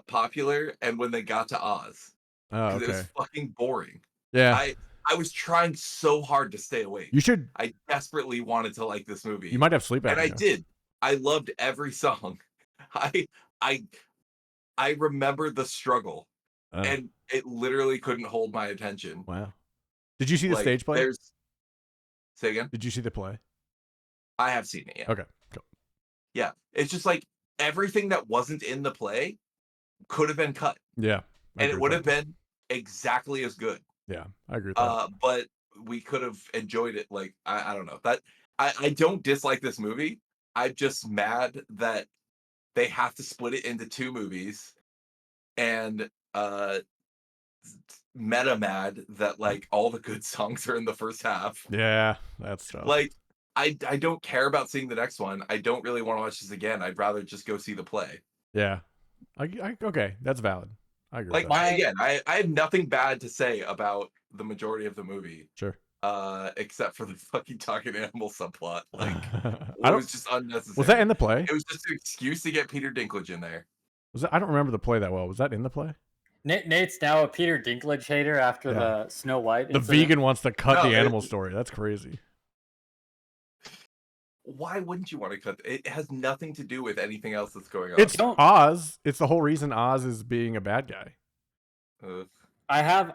Popular and when they got to Oz. Oh, okay. It was fucking boring. Yeah. I was trying so hard to stay awake. You should. I desperately wanted to like this movie. You might have sleep apnea. And I did. I loved every song. I remember the struggle, and it literally couldn't hold my attention. Wow. Did you see the stage play? Say again? Did you see the play? I have seen it, yeah. Okay, cool. Yeah. It's just like everything that wasn't in the play could have been cut. Yeah. And it would have been exactly as good. Yeah, I agree with that. But we could have enjoyed it. Like, I don't know. I don't dislike this movie. I'm just mad that they have to split it into 2 movies, and meta mad that like all the good songs are in the first half. Yeah, that's tough. Like, I don't care about seeing the next one. I don't really want to watch this again. I'd rather just go see the play. Yeah. Okay, that's valid. I agree. Like, I have nothing bad to say about the majority of the movie. Sure. Except for the fucking talking animal subplot. Like, it was just unnecessary. Was that in the play? It was just an excuse to get Peter Dinklage in there. I don't remember the play that well. Was that in the play? Nate's now a Peter Dinklage hater after the Snow White incident. The vegan wants to cut the animal story. That's crazy. Why wouldn't you want to cut? It has nothing to do with anything else that's going on. It's Oz. It's the whole reason Oz is being a bad guy. I have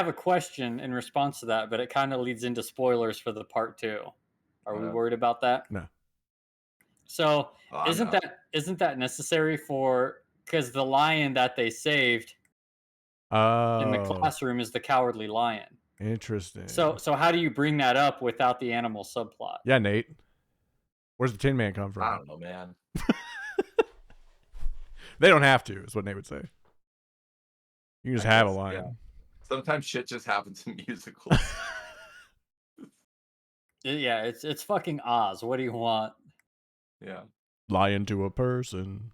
a question in response to that, but it kind of leads into spoilers for the part 2. Are we worried about that? No. So isn't that necessary because the lion that they saved in the classroom is the cowardly lion. Interesting. So how do you bring that up without the animal subplot? Yeah, Nate. Where's the Tin Man come from? I don't know, man. They don't have to, is what Nate would say. You can just have a lion. Yeah. Sometimes shit just happens in musicals. Yeah, it's fucking Oz. What do you want? Yeah. Lion to a person.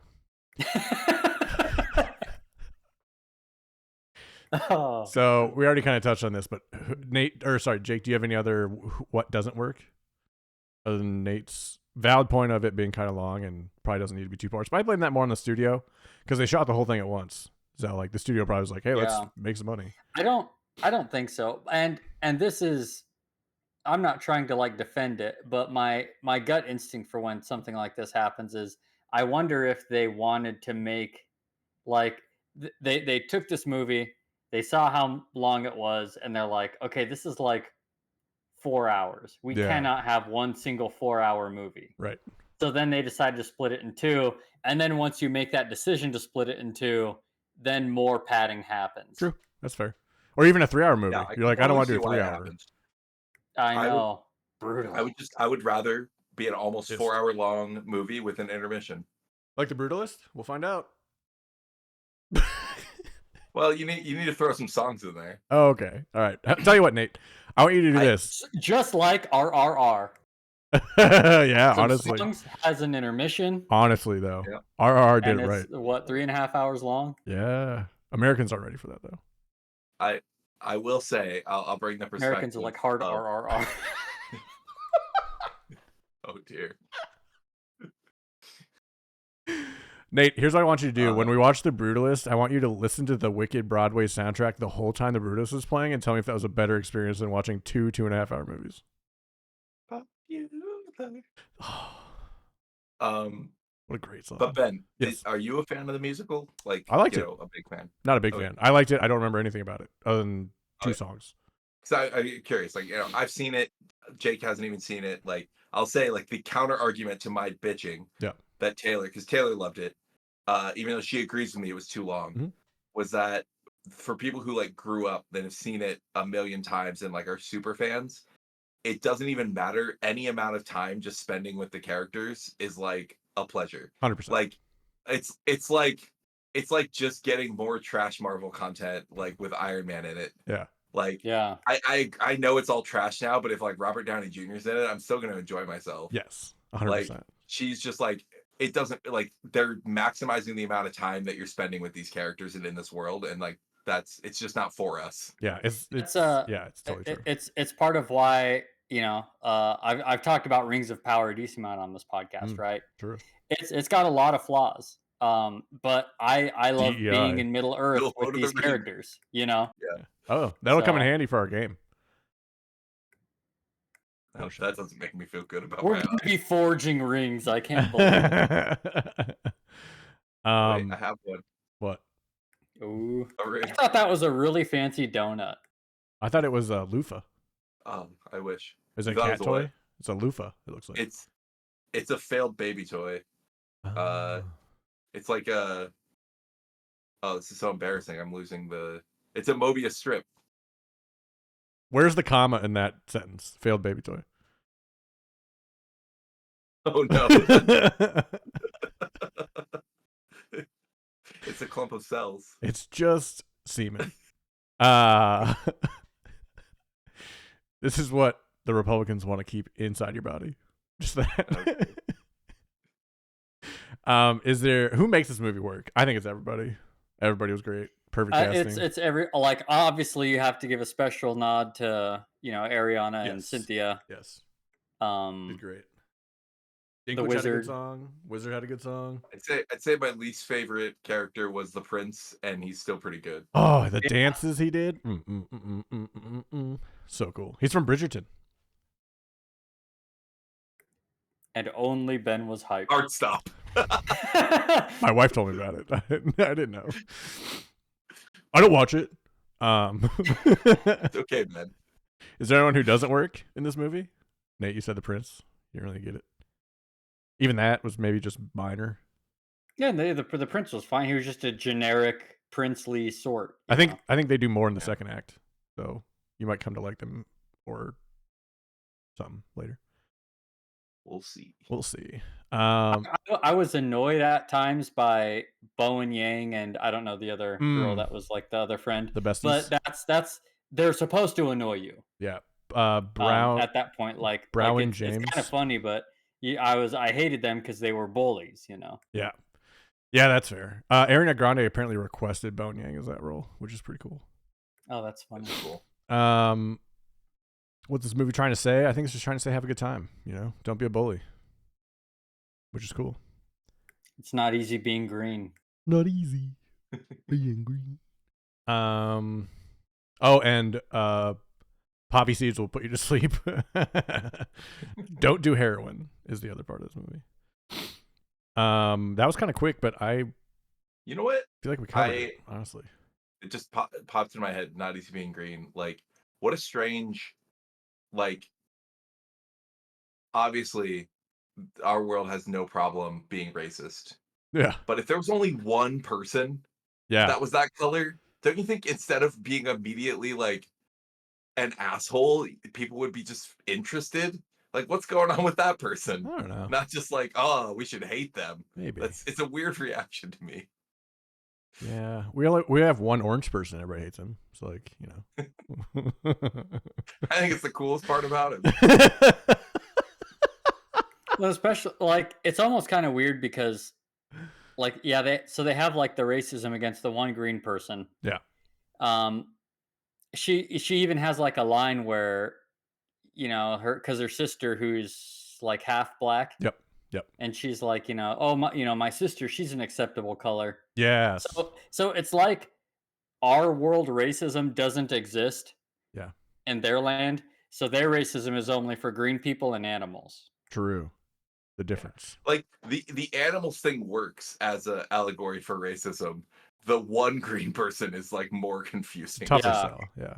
Oh. So we already kind of touched on this, but Jake, do you have any other what doesn't work? Other than Nate's valid point of it being kind of long and probably doesn't need to be 2 parts. But I blame that more on the studio because they shot the whole thing at once. So like the studio probably was like, hey, let's make some money. I don't think so. And this is, I'm not trying to like defend it, but my gut instinct for when something like this happens is I wonder if they wanted to make like they took this movie, they saw how long it was, and they're like, okay, this is like 4 hours. We cannot have one single 4-hour movie. Right. So then they decided to split it in 2. And then once you make that decision to split it in 2, then more padding happens. True. That's fair. Or even a 3-hour movie. Yeah, you're like, I don't want to do a 3-hour. I know. Brutal. I would rather be an almost 4-hour long movie with an intermission. Like The Brutalist? We'll find out. Well, you need to throw some songs in there. Oh, okay. All right. I'll tell you what, Nate. I want you to do this. Just like RRR. Yeah, Some honestly. songs has an intermission. Honestly, though. Yeah. RRR did it right. What, 3.5 hours long? Yeah. Americans aren't ready for that, though. I will say, I'll bring the perspective. Americans are like hard RRR. Oh, dear. Nate, here's what I want you to do. When we watch The Brutalist, I want you to listen to the Wicked Broadway soundtrack the whole time The Brutalist was playing and tell me if that was a better experience than watching 2.5-hour movies. What a great song. But Ben, yes. Are you a fan of the musical? Like, I liked it. A big fan. Not a big fan. I liked it. I don't remember anything about it other than two songs. So I'm curious. Like, I've seen it. Jake hasn't even seen it. Like, I'll say, like, the counter argument to my bitching. Yeah. That because Taylor loved it, even though she agrees with me, it was too long. Was that for people who like grew up that have seen it a million times and like are super fans? It doesn't even matter. Any amount of time just spending with the characters is like a pleasure. 100%. Like it's like just getting more trash Marvel content like with Iron Man in it. Yeah. Like I know it's all trash now, but if like Robert Downey Jr.'s in it, I'm still gonna enjoy myself. Yes. 100%. Like she's just like it doesn't like they're maximizing the amount of time that you're spending with these characters and in this world, and like it's just not for us. Yeah, it's totally true. It's part of why I've talked about Rings of Power a decent amount on this podcast, right? True. It's got a lot of flaws, but I love being in Middle Earth with these characters. Yeah. Oh, that'll come in handy for our game. No, that doesn't make me feel good about. We're going to be forging rings. I can't believe it. Wait, I have one. What? Ooh, I thought that was a really fancy donut. I thought it was a loofah. I wish. Is it a cat toy? It's a loofah. It looks like. It's a failed baby toy. It's like a. Oh, this is so embarrassing. I'm losing It's a Mobius strip. Where's the comma in that sentence? Failed baby toy. Oh no. It's a clump of cells. It's just semen. This is what the Republicans want to keep inside your body. Just that. Okay. Who makes this movie work? I think it's everybody. Everybody was great. Perfect casting. It's obviously you have to give a special nod to Ariana and Cynthia. Yes. Did great. The Wizard had a good song. Wizard had a good song. I'd say my least favorite character was the Prince, and he's still pretty good. Oh, the dances he did. So cool. He's from Bridgerton. And only Ben was hyped. Art stop. My wife told me about it. I didn't know. I don't watch it. It's okay, man. Is there anyone who doesn't work in this movie? Nate, you said the Prince. You didn't really get it. Even that was maybe just minor. Yeah, the Prince was fine. He was just a generic princely sort. I think they do more in the second act, so you might come to like them or something later. We'll see. I was annoyed at times by Bowen Yang and I don't know the other girl that was like the other friend. The besties. But that's they're supposed to annoy you. Yeah. Brown at that point, Brown and James. It's kind of funny, but I hated them because they were bullies. Yeah. Yeah, that's fair. Ariana Grande apparently requested Bowen Yang as that role, which is pretty cool. Oh, that's funny. Cool. What's this movie trying to say? I think it's just trying to say have a good time. Don't be a bully, which is cool. It's not easy being green. Not easy being green. Oh, and poppy seeds will put you to sleep. Don't do heroin is the other part of this movie. That was kind of quick, but you know what? I feel like we covered it, honestly. It just popped in my head. Not easy being green. Like, what a strange. Like, obviously, our world has no problem being racist. Yeah. But if there was only one person that was that color, don't you think instead of being immediately like an asshole, people would be just interested? Like, what's going on with that person? I don't know. Not just like, oh, we should hate them. Maybe. It's a weird reaction to me. Yeah, we have one orange person. Everybody hates him. So like, I think it's the coolest part about it. Well, especially it's almost kind of weird because, they have like the racism against the one green person. Yeah. She even has like a line where, because her sister who's like half black. Yep. Yep. And she's like, oh my sister, she's an acceptable color. Yes. So it's like our world racism doesn't exist. Yeah. In their land, so their racism is only for green people and animals. True. The difference. Like the animals thing works as an allegory for racism. The one green person is like more confusing. Tougher sell. Yeah.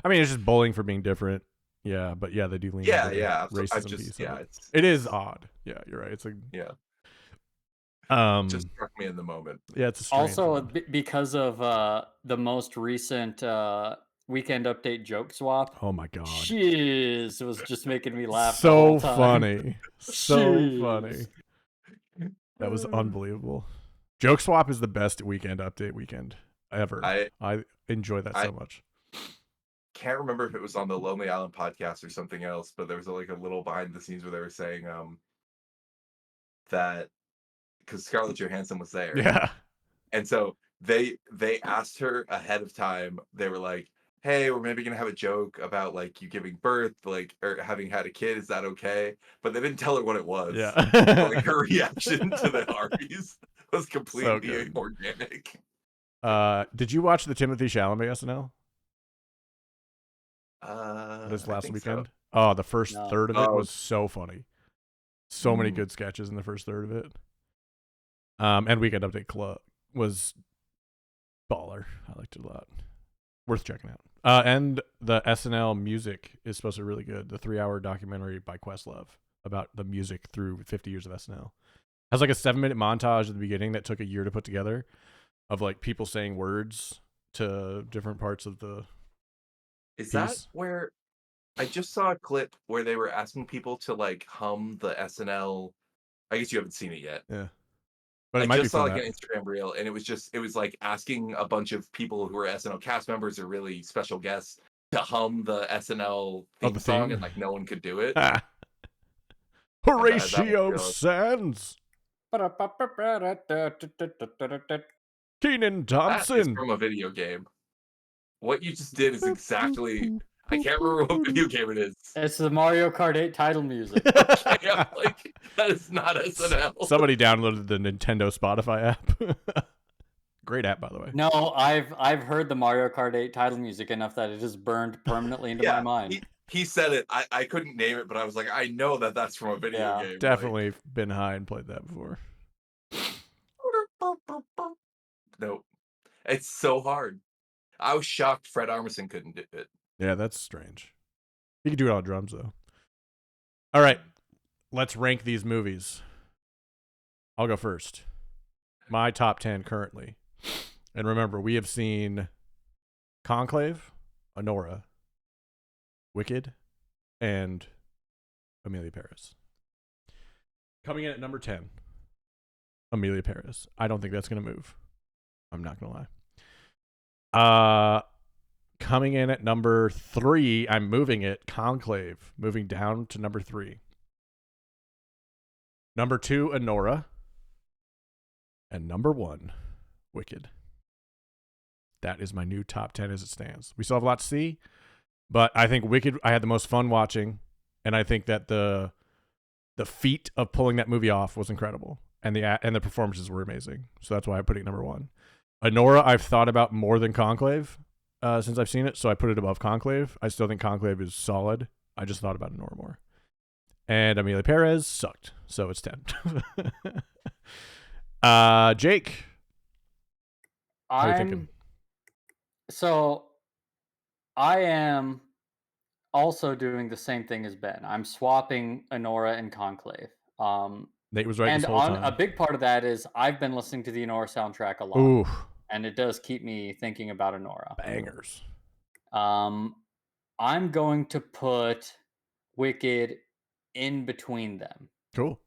I mean, it's just bullying for being different. Yeah, but yeah, they do lean into the racism piece. Yeah, it is odd. Yeah, you're right. It's like just struck me in the moment. Yeah, it's also because of the most recent weekend update joke swap. Oh my god, Shiz was just making me laugh. So funny, so funny. That was unbelievable. Joke swap is the best weekend update weekend ever. I enjoy that so much. Can't remember if it was on the Lonely Island podcast or something else, but there was like a little behind the scenes where they were saying that because Scarlett Johansson was there. Yeah. And so they asked her ahead of time. They were like, hey, we're maybe gonna have a joke about like you giving birth, like, or having had a kid. Is that okay? But they didn't tell her what it was. Yeah. Like her reaction to the Harveys was completely organic. Did you watch the Timothy Chalamet SNL? This last weekend? So. Oh, the first third of it was so funny. So many good sketches in the first third of it. And Weekend Update Club was baller. I liked it a lot. Worth checking out. And the SNL music is supposed to be really good. The 3-hour documentary by Questlove about the music through 50 years of SNL. Has like a 7-minute montage at the beginning that took a year to put together of like people saying words to different parts of the Is that where I just saw a clip where they were asking people to like hum the SNL? I guess you haven't seen it yet. Yeah. But I just saw like an Instagram reel, and it was like asking a bunch of people who are SNL cast members or really special guests to hum the SNL theme song, and like no one could do it. Horatio Sands. Kenan Thompson. That is from a video game. What you just did is exactly. I can't remember what video game it is. It's the Mario Kart 8 title music. Okay, I'm like, that is not SNL. Somebody downloaded the Nintendo Spotify app. Great app, by the way. No, I've heard the Mario Kart 8 title music enough that it just burned permanently into my mind. He said it. I couldn't name it, but I was like, I know that's from a video game. Definitely been high and played that before. Nope. It's so hard. I was shocked Fred Armisen couldn't do it. Yeah, that's strange. He could do it on drums, though. All right. Let's rank these movies. I'll go first. My top 10 currently. And remember, we have seen Conclave, Anora, Wicked, and Emilia Pérez. Coming in at number 10, Emilia Pérez. I don't think that's going to move. I'm not going to lie. Coming in at number 3, I'm moving it, Conclave, moving down to number 3. Number 2, Anora. And number 1, Wicked. That is my new top 10 as it stands. We still have a lot to see, but I think Wicked I had the most fun watching, and I think that the feat of pulling that movie off was incredible, and the performances were amazing. So that's why I put it number 1. Anora I've thought about more than Conclave since I've seen it, so I put it above Conclave. I still think Conclave is solid. I just thought about Anora more. And Emilia Pérez sucked, so it's 10. Jake, how are you thinking? So I am also doing the same thing as Ben. I'm swapping Anora and Conclave. Nate was right and this whole time. A big part of that is I've been listening to the Anora soundtrack a lot. Ooh. And it does keep me thinking about Anora. Bangers. I'm going to put Wicked in between them. Cool.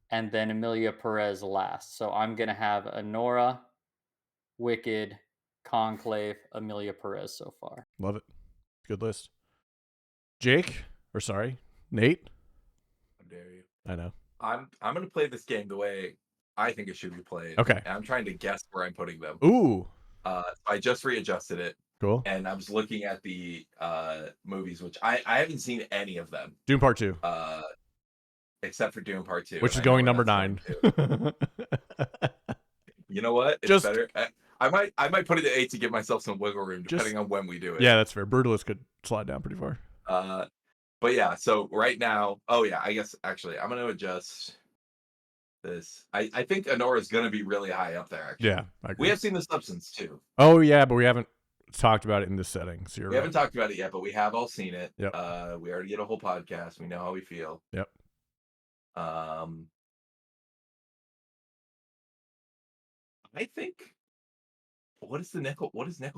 And then Emilia Pérez last. So I'm going to have Anora, Wicked, Conclave, Emilia Pérez so far. Love it. Good list. Jake, or sorry, Nate. How dare you? I know. I'm going to play this game the way I think it should be played. Okay. And I'm trying to guess where I'm putting them. Ooh. I just readjusted it. Cool. And I was looking at the movies, which I haven't seen any of them. Dune Part 2. except for Doom Part 2. Which is going number 9. You know what? It's better. I might put it at 8 to give myself some wiggle room, depending on when we do it. Yeah, that's fair. Brutalist could slide down pretty far. But yeah, so right now, I guess actually I'm going to adjust this. I think Honora is going to be really high up there, actually. Yeah, I agree. We have seen The Substance, too. Oh, yeah, but we haven't talked about it in this setting. So we haven't talked about it yet, but we have all seen it. Yep. We already did a whole podcast. We know how we feel. Yep. I think... What is Nickel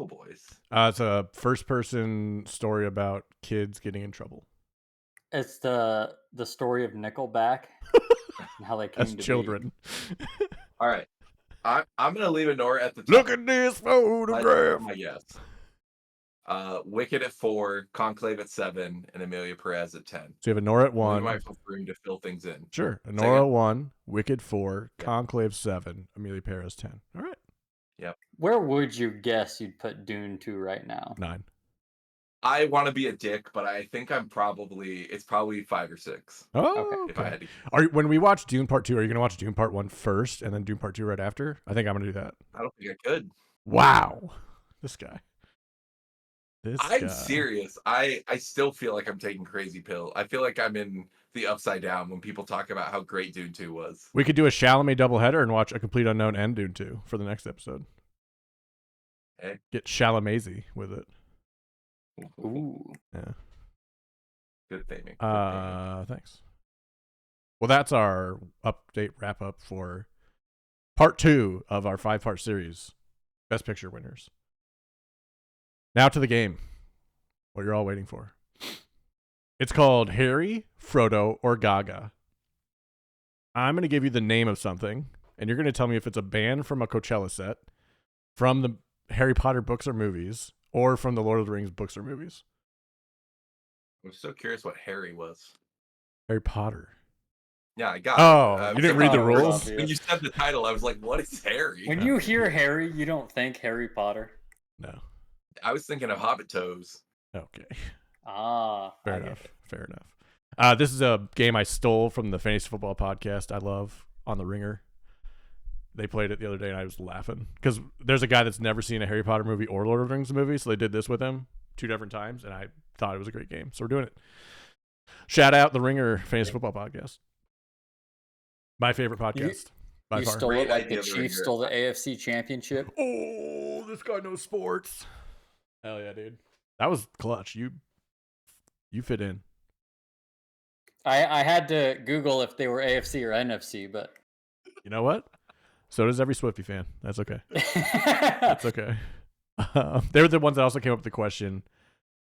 Boys? It's a first-person story about kids getting in trouble. It's the story of Nickelback and how they came as to children. All right, I'm gonna leave Honora at the top. Look at this photograph. Yes. Wicked at 4, Conclave at 7, and Emilia Pérez at 10. So you have Honora at 1. We might have room to fill things in. Sure. Honora 1, Wicked 4, Conclave 7, Emilia Pérez 10. All right. Yep. Where would you guess you'd put Dune 2 right now? 9. I want to be a dick, but I think it's probably 5 or 6. Oh, okay. If I had to. When we watch Dune Part 2, are you going to watch Dune Part 1 first and then Dune Part 2 right after? I think I'm going to do that. I don't think I could. Wow. This guy. I'm serious. I still feel like I'm taking crazy pill. I feel like I'm in the Upside Down when people talk about how great Dune 2 was. We could do a Chalamet doubleheader and watch A Complete Unknown and Dune 2 for the next episode. Hey. Get Chalamet with it. Ooh. Yeah. Good theming. Thanks. Well, that's our update wrap up for part 2 of our 5-part series, Best Picture winners. Now to the game. What you're all waiting for. It's called Harry, Frodo, or Gaga. I'm going to give you the name of something, and you're going to tell me if it's a band from a Coachella set, from the Harry Potter books or movies, or from the Lord of the Rings books or movies. I'm so curious what Harry was. Harry Potter. Yeah, I got it. You didn't read the rules? When you said the title, I was like, what is Harry? When you hear Harry, you don't think Harry Potter? No. I was thinking of Hobbit Toes. Okay. Fair enough. This is a game I stole from the fantasy football podcast I love, On the Ringer. They played it the other day, and I was laughing because there's a guy that's never seen a Harry Potter movie or Lord of the Rings movie, so they did this with him 2 different times, and I thought it was a great game. So we're doing it. Shout out the Ringer Fantasy Football Podcast. My favorite podcast. By far. Stole it like the Chiefs stole the AFC Championship. Oh, this guy knows sports. Hell yeah, dude. That was clutch. You fit in. I had to Google if they were AFC or NFC, but you know what? So does every Swiftie fan. That's okay. That's okay. They were the ones that also came up with the question,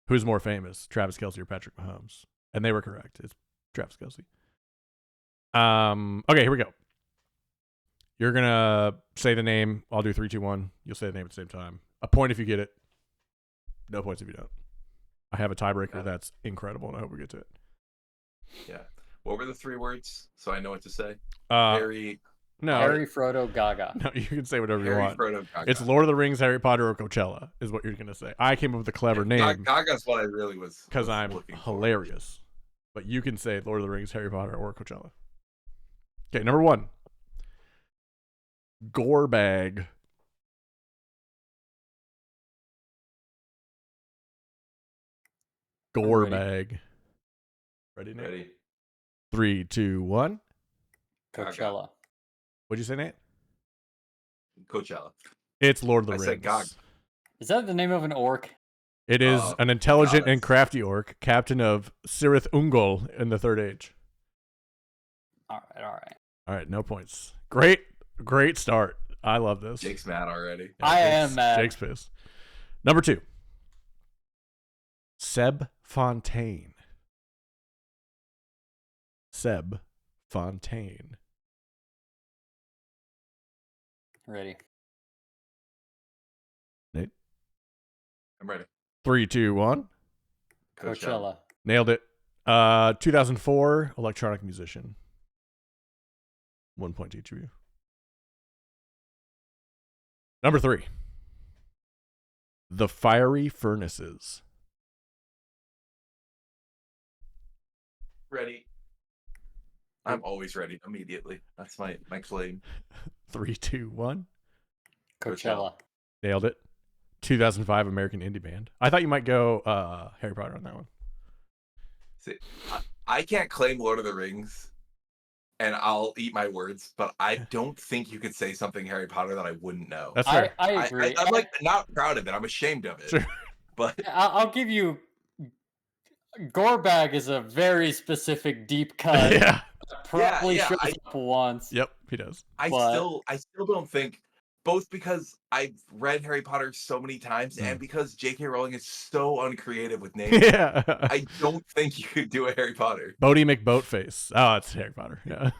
who's more famous, Travis Kelce or Patrick Mahomes? And they were correct. It's Travis Kelce. Okay, here we go. You're going to say the name. I'll do 3, 2, 1. You'll say the name at the same time. A point if you get it. No points if you don't. I have a tiebreaker that's incredible, and I hope we get to it. Yeah. What were the 3 words so I know what to say? Harry, Frodo, Gaga. No, you can say whatever you want. Frodo, Gaga. It's Lord of the Rings, Harry Potter, or Coachella is what you're going to say. I came up with a clever name. Gaga's what I really was. Because I'm hilarious. But you can say Lord of the Rings, Harry Potter, or Coachella. Okay, number 1. Gore bag. Gore bag. Ready, Nate? Ready. 3, 2, 1. Coachella. What'd you say, Nate? Coachella. It's Lord of the Rings. I said Gaga. Is that the name of an orc? It is an intelligent and crafty orc, captain of Cirith Ungol in the Third Age. All right. No points. Great start. I love this. Jake's mad already. Yeah, I am mad. Jake's pissed. Number 2. Seb Fontaine. Seb Fontaine. Ready. Nate? I'm ready. 3, 2, 1. Coachella. Nailed it. 2004 electronic musician. 1 point to each of you. Number 3. The Fiery Furnaces. Ready. I'm always ready immediately. That's my claim. 3, 2, 1. Coachella. Nailed it. 2005 American indie band. I thought you might go Harry Potter on that one. See, I can't claim Lord of the Rings, and I'll eat my words, but I don't think you could say something Harry Potter that I wouldn't know. That's fair. I agree. I'm like not proud of it. I'm ashamed of it. Sure. But I'll give you. Gorebag is a very specific deep cut. Yeah. Probably shows up once. Yep, he does. I still don't think, both because I've read Harry Potter so many times and because J.K. Rowling is so uncreative with names. Yeah. I don't think you could do a Harry Potter. Bodie McBoatface. Oh, it's Harry Potter. Yeah.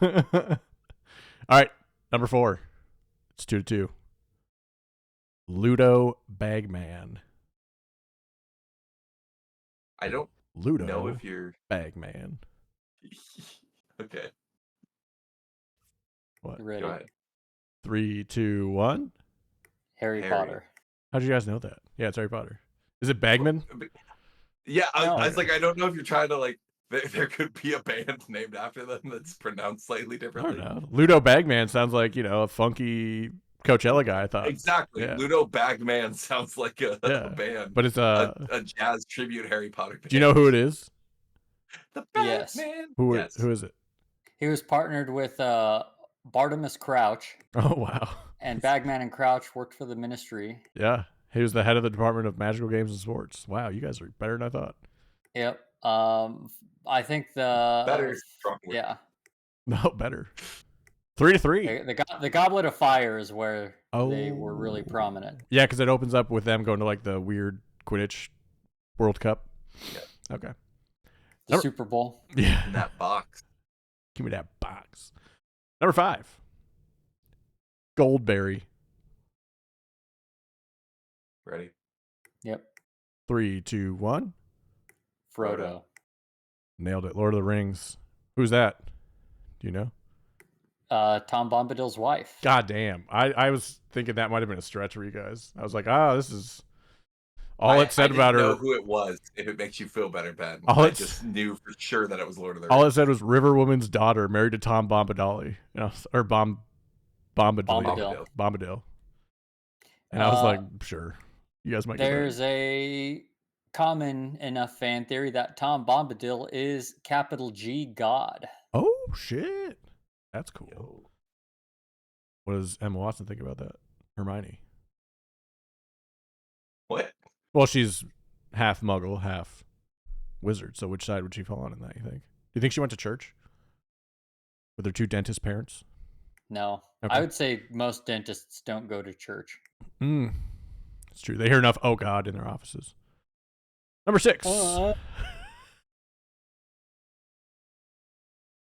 All right, number 4. It's 2-2. Ludo Bagman. I don't Ludo know if you're Bagman. Okay. What? Ready. Go ahead. 3, 2, 1. Harry Potter. How'd you guys know that? Yeah, it's Harry Potter. Is it Bagman? Yeah, No. I was like, I don't know if you're trying to like. There could be a band named after them that's pronounced slightly I differently. don't know. Ludo Bagman sounds like, a funky Coachella guy, I thought. Exactly. Yeah. Ludo Bagman sounds like a band. But it's a jazz tribute Harry Potter band. Do you know who it is? The Bagman. Yes. Who is it? He was partnered with Bartimus Crouch. Oh, wow. And Bagman and Crouch worked for the Ministry. Yeah. He was the head of the Department of Magical Games and Sports. Wow, you guys are better than I thought. Yep. I think the better. Yeah. No, better. 3-3. The Goblet of Fire is where they were really prominent. Yeah, because it opens up with them going to like the weird Quidditch World Cup. Yeah. Okay. The Super Bowl. Yeah. In that box. Give me that box. Number 5. Goldberry. Ready? Yep. 3, 2, 1. Frodo. Nailed it. Lord of the Rings. Who's that? Do you know? Tom Bombadil's wife. God damn. I was thinking that might have been a stretch for you guys. I was like, this is all it said about her. I didn't know who it was. If it makes you feel better, Ben. I just knew for sure that it was Lord of the Rings. All it said was River Woman's daughter married to Tom Bombadil. Or Bombadil. Bombadil. And I was like, sure. You guys might get There's a common enough fan theory that Tom Bombadil is capital G God. Oh, shit. That's cool. Yo. What does Emma Watson think about that? Hermione. What? Well, she's half muggle, half wizard. So which side would she fall on in that, you think? Do you think she went to church? With her 2 dentist parents? No. Okay. I would say most dentists don't go to church. It's true. They hear enough "oh God" in their offices. Number 6.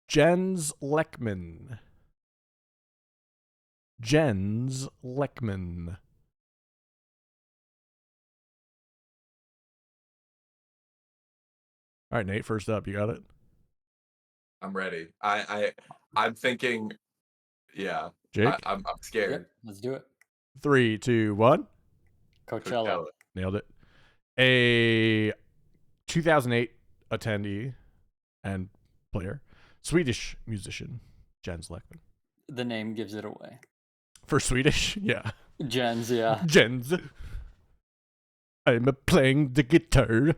Jens Lekman. Jens Lekman. All right, Nate, first up. You got it? I'm ready. I'm thinking, yeah. Jake? I'm scared. Yep, let's do it. 3, 2, 1. Coachella. Nailed it. A 2008 attendee and player, Swedish musician, Jens Lekman. The name gives it away. For Swedish? Yeah. Jens, yeah. Jens. I'm playing the guitar.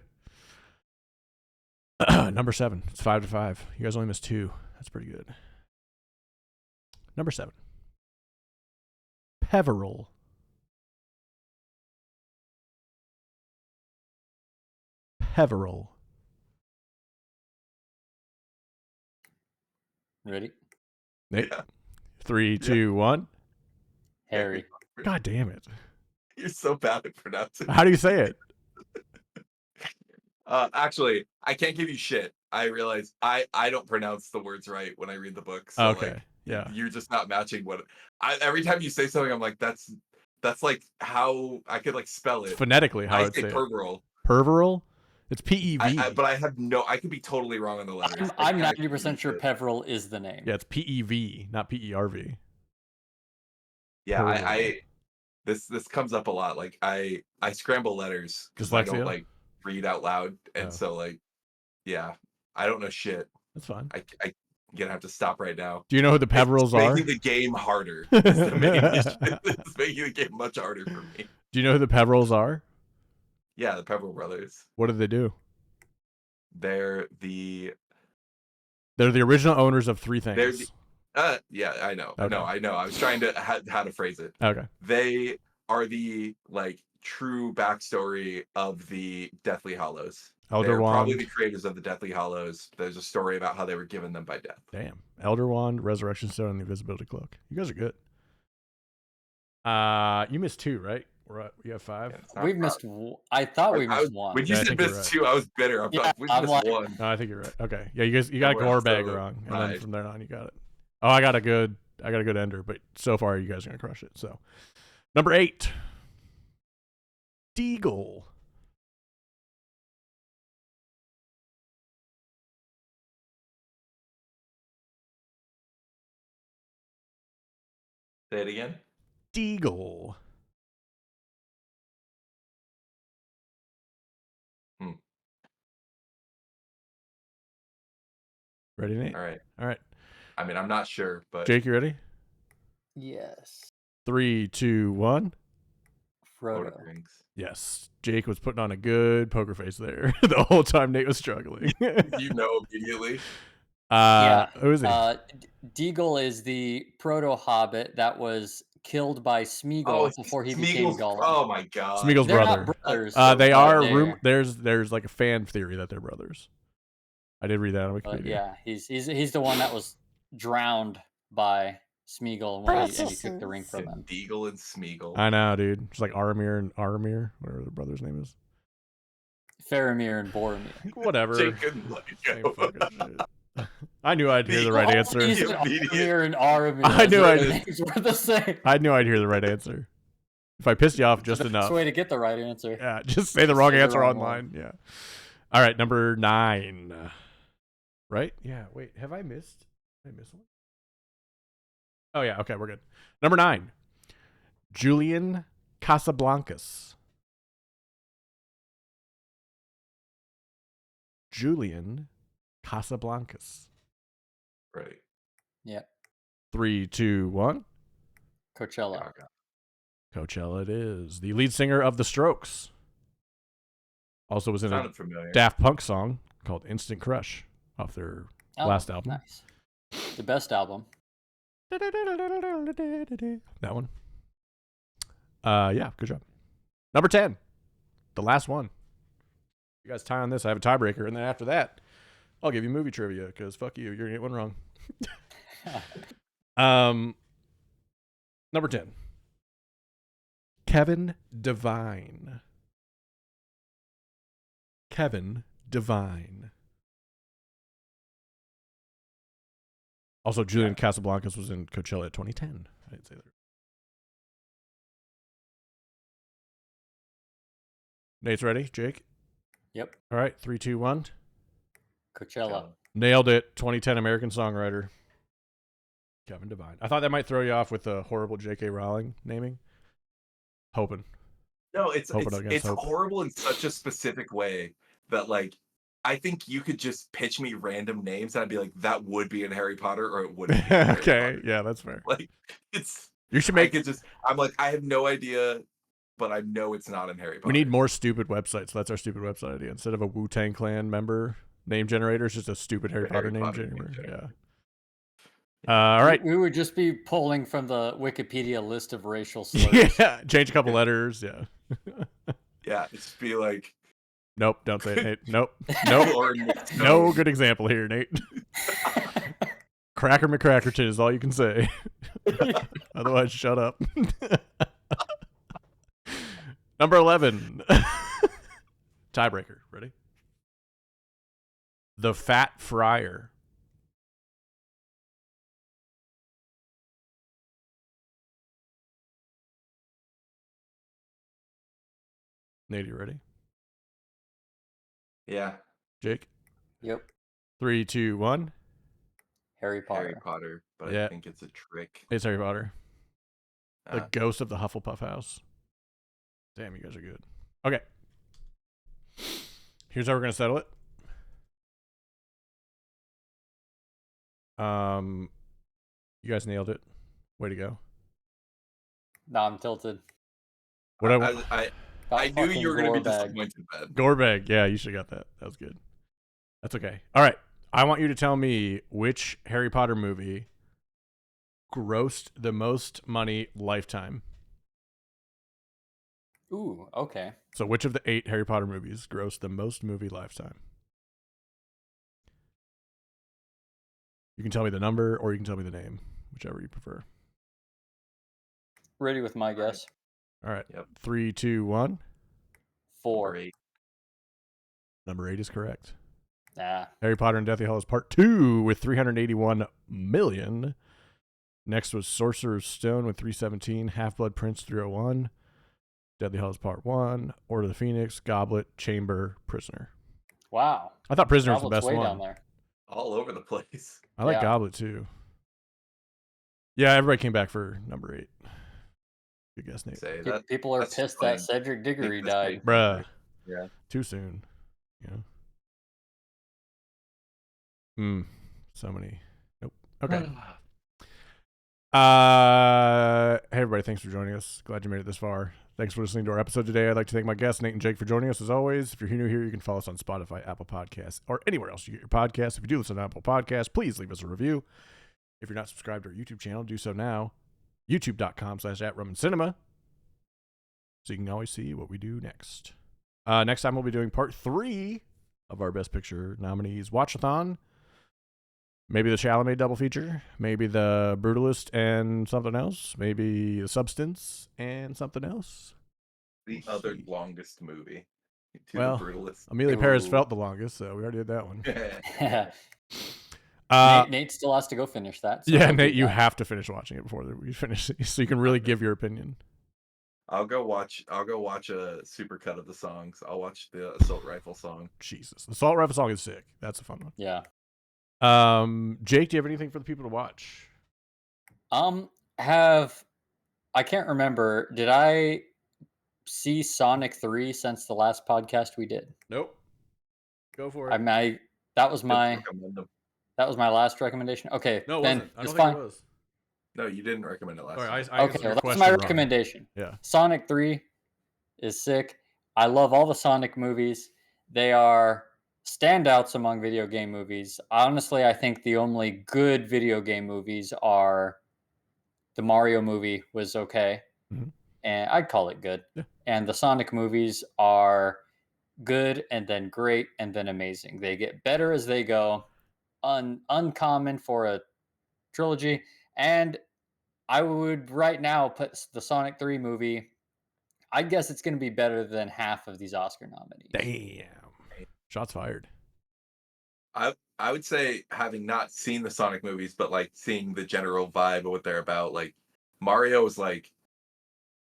Number 7. It's 5-5. You guys only missed 2. That's pretty good. Number 7. Peveril. Peveril. Ready? Nate? Yeah. 3, 2, 1. Harry. God damn it. You're so bad at pronouncing. How do you say it? Actually, I can't give you shit. I realize I don't pronounce the words right when I read the book. So Okay. Like, yeah. You're just not matching what every time you say something, I'm like, that's like how I could like spell it. Phonetically, how I I'd say say it. Perveril. Perveril? It's P-E-V. But I have I could be totally wrong on the letters. I'm 90% sure Peveril is the name. Yeah, it's P-E-V, not P-E-R-V. Yeah, this comes up a lot. Like I scramble letters because I don't like read out loud, and so like, yeah, I don't know shit. That's fine. gonna have to stop right now. Do you know who the Peverils are? Making the game harder. It's the main mission. It's making the game much harder for me. Do you know who the Peverils are? Yeah, the Peveril brothers. What do they do? They're the original owners of three things. Yeah, I know. Okay. No, I know. I was trying to how to phrase it. Okay. They are the true backstory of the Deathly Hallows. Elder They're Wand. probably the creators of the Deathly Hallows. There's a story about how they were given them by death. Damn. Elder Wand, Resurrection Stone, and the Invisibility Cloak. You guys are good. You missed 2, right? You have 5. Yeah, we've missed. I thought we missed 1. When you said missed 2, I was bitter. We missed 1. No, I think you're right. Okay. Yeah, you got Gorebag wrong, and then from there on you got it. Oh, I got a good ender, but so far you guys are gonna crush it. So, number 8, Deagle. Say it again. Deagle. Ready, Nate? All right. I mean, I'm not sure, but Jake, you ready? Yes. 3, 2, 1. Frodo. Yes. Jake was putting on a good poker face there the whole time Nate was struggling. You know immediately. Who is he? Deagle is the proto-hobbit that was killed by Smeagol before he became Gollum. Oh my god. Smeagol's brother. Not brothers. They are there's like a fan theory that they're brothers. I did read that on Wikipedia. Yeah, he's the one that was drowned by Smeagol and he took the ring from him. Deagle and Smeagol. I know, dude. It's like Aramir and Aramir, whatever their brother's name is. Faramir and Boromir. Whatever. Jake couldn't let it go. I knew I'd hear the right answer. Faramir and Aramir. I knew names were the same. I knew I'd hear the right answer. If I pissed you off just enough. That's the way to get the right answer. Yeah, just say the wrong answer online. Yeah. All right, number 9. Right? Yeah. Wait, have I missed? Did I miss one? Oh yeah. Okay, we're good. Number 9. Julian Casablancas. Julian Casablancas. Right. Yeah. 3, 2, 1. Coachella. Coachella it is. The lead singer of The Strokes. Also was in a Daft Punk song called Instant Crush off their last album. Nice. The best album. That one. Yeah, good job. Number 10. The last one. You guys tie on this. I have a tiebreaker. And then after that, I'll give you movie trivia because fuck you. You're going to get one wrong. Number 10. Kevin Devine. Kevin Devine. Also, Julian Casablancas was in Coachella 2010. I didn't say that. Nate's ready? Jake? Yep. All right, 3, 2, 1. Coachella. Nailed it. 2010 American songwriter. Kevin Devine. I thought that might throw you off with the horrible J.K. Rowling naming. Hoping. No, it's horrible in such a specific way that I think you could just pitch me random names and I'd be like, that would be in Harry Potter or it wouldn't be. Okay, yeah, that's fair. You should make it just. I'm like, I have no idea, but I know it's not in Harry Potter. We need more stupid websites. So that's our stupid website idea. Instead of a Wu-Tang Clan member name generator, it's just a stupid Harry Potter name generator. Yeah. All right. We would just be pulling from the Wikipedia list of racial slurs. Yeah, change a couple letters. Yeah. Yeah, it's just be like. Nope, don't say it, Nate. Nope. No good example here, Nate. Cracker McCrackerton is all you can say. Otherwise, shut up. Number 11. Tiebreaker. Ready? The Fat Friar. Nate, you ready? Yeah. Jake? Yep. 3, 2, 1. Harry Potter. Harry Potter, but I think it's a trick. It's Harry Potter. The ghost of the Hufflepuff house. Damn, you guys are good. Okay. Here's how we're going to settle it. You guys nailed it. Way to go. No, I'm tilted. What I knew you were going to be disappointed, Ben. Gorebag. Yeah, you should have got that. That was good. That's okay. All right. I want you to tell me which Harry Potter movie grossed the most money lifetime. Ooh, okay. So which of the 8 Harry Potter movies grossed the most movie lifetime? You can tell me the number or you can tell me the name, whichever you prefer. Ready with my guess. All right. Yep. 3, 2, 1. 4. Number 8 is correct. Ah. Harry Potter and Deathly Hallows Part 2 with 381 million. Next was Sorcerer's Stone with 317. Half-Blood Prince 301. Deathly Hallows Part 1. Order of the Phoenix. Goblet. Chamber. Prisoner. Wow. I thought Prisoner was the best way one. Down there. All over the place. I like Goblet too. Yeah, everybody came back for number 8. Good guess, Nate. People are pissed that Cedric Diggory died. Bruh. Yeah. Too soon. Yeah. So many. Nope. Okay. Hey everybody, thanks for joining us. Glad you made it this far. Thanks for listening to our episode today. I'd like to thank my guests, Nate and Jake, for joining us as always. If you're new here, you can follow us on Spotify, Apple Podcasts, or anywhere else you get your podcasts. If you do listen to Apple Podcasts, please leave us a review. If you're not subscribed to our YouTube channel, do so now. YouTube.com/@RomanCinema. So you can always see what we do next. Next time we'll be doing part 3 of our Best Picture nominees watch-a-thon. Maybe the Chalamet double feature. Maybe the Brutalist and something else. Maybe the Substance and something else. The other longest movie. The Brutalist. Emilia Pérez felt the longest, so we already did that one. Nate still has to go finish that. So yeah, Nate, you have to finish watching it before we finish it, so you can really give your opinion. I'll go watch a supercut of the songs. I'll watch the Assault Rifle song. Jesus, the Assault Rifle song is sick. That's a fun one. Yeah. Jake, do you have anything for the people to watch? I can't remember. Did I see Sonic 3 since the last podcast we did? Nope. Go for it. That was my last recommendation. Okay. No, it then wasn't. I don't think it was. No, you didn't recommend it last time. Okay, well, that's my recommendation. Yeah. Sonic 3 is sick. I love all the Sonic movies. They are standouts among video game movies. Honestly, I think the only good video game movies are the Mario movie was okay. Mm-hmm. And I'd call it good. Yeah. And the Sonic movies are good and then great and then amazing. They get better as they go. Uncommon for a trilogy. And I would right now put the Sonic 3 movie, I guess it's going to be better than half of these Oscar nominees. Damn. Shots fired. I would say, having not seen the Sonic movies, but like seeing the general vibe of what they're about, like Mario is like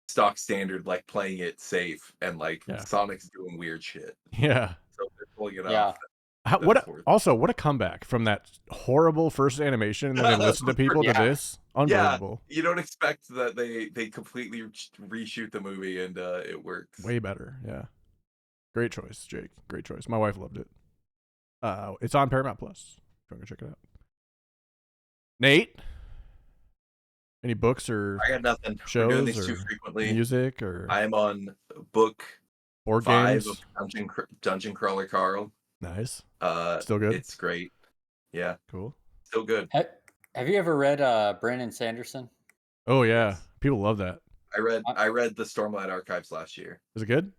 stock standard, like playing it safe, and like Sonic's doing weird shit. Yeah. So they're pulling it off. What a comeback from that horrible first animation, and then they listen to people to this. Unbelievable. Yeah, you don't expect that they completely reshoot the movie, and it works. Way better. Yeah. Great choice, Jake. Great choice. My wife loved it. It's on Paramount Plus. If you want to check it out. Nate, any books or I got nothing. shows We're doing these or too frequently. Music or I am on book board 5 games. of Dungeon Crawler Carl. Nice. Still good. It's great. Yeah. Cool. Still good. Have you ever read Brandon Sanderson? Oh yeah, people love that. I read the Stormlight Archives last year. Is it good?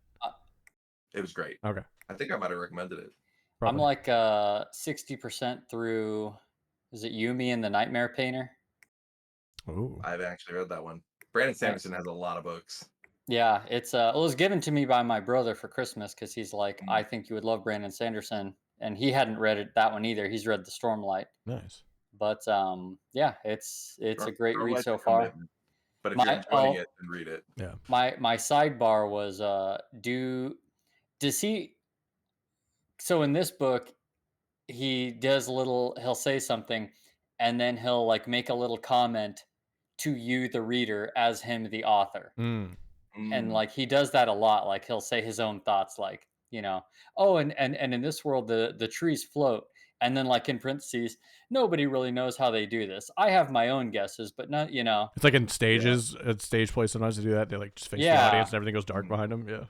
It was great. Okay. I think I might have recommended it. Probably. I'm like 60% through. Is it Yumi and the Nightmare Painter? Oh. I haven't actually read that one. Brandon Sanderson has a lot of books. Yeah, it was given to me by my brother for Christmas because he's like, I think you would love Brandon Sanderson, and he hadn't read that one either. He's read the Stormlight. Nice. But yeah, it's a great read so far. But if you're enjoying it, then read it. Yeah. My sidebar was does he? So in this book, he'll say something, and then he'll like make a little comment to you, the reader, as him, the author. And like he does that a lot. Like he'll say his own thoughts, like, oh, and in this world the trees float, And then, like in parentheses, nobody really knows how they do this. I have my own guesses, but not, you know. It's like in stages, at stage play, sometimes they do that. They like just face the Yeah. audience and everything goes dark behind them. Yeah.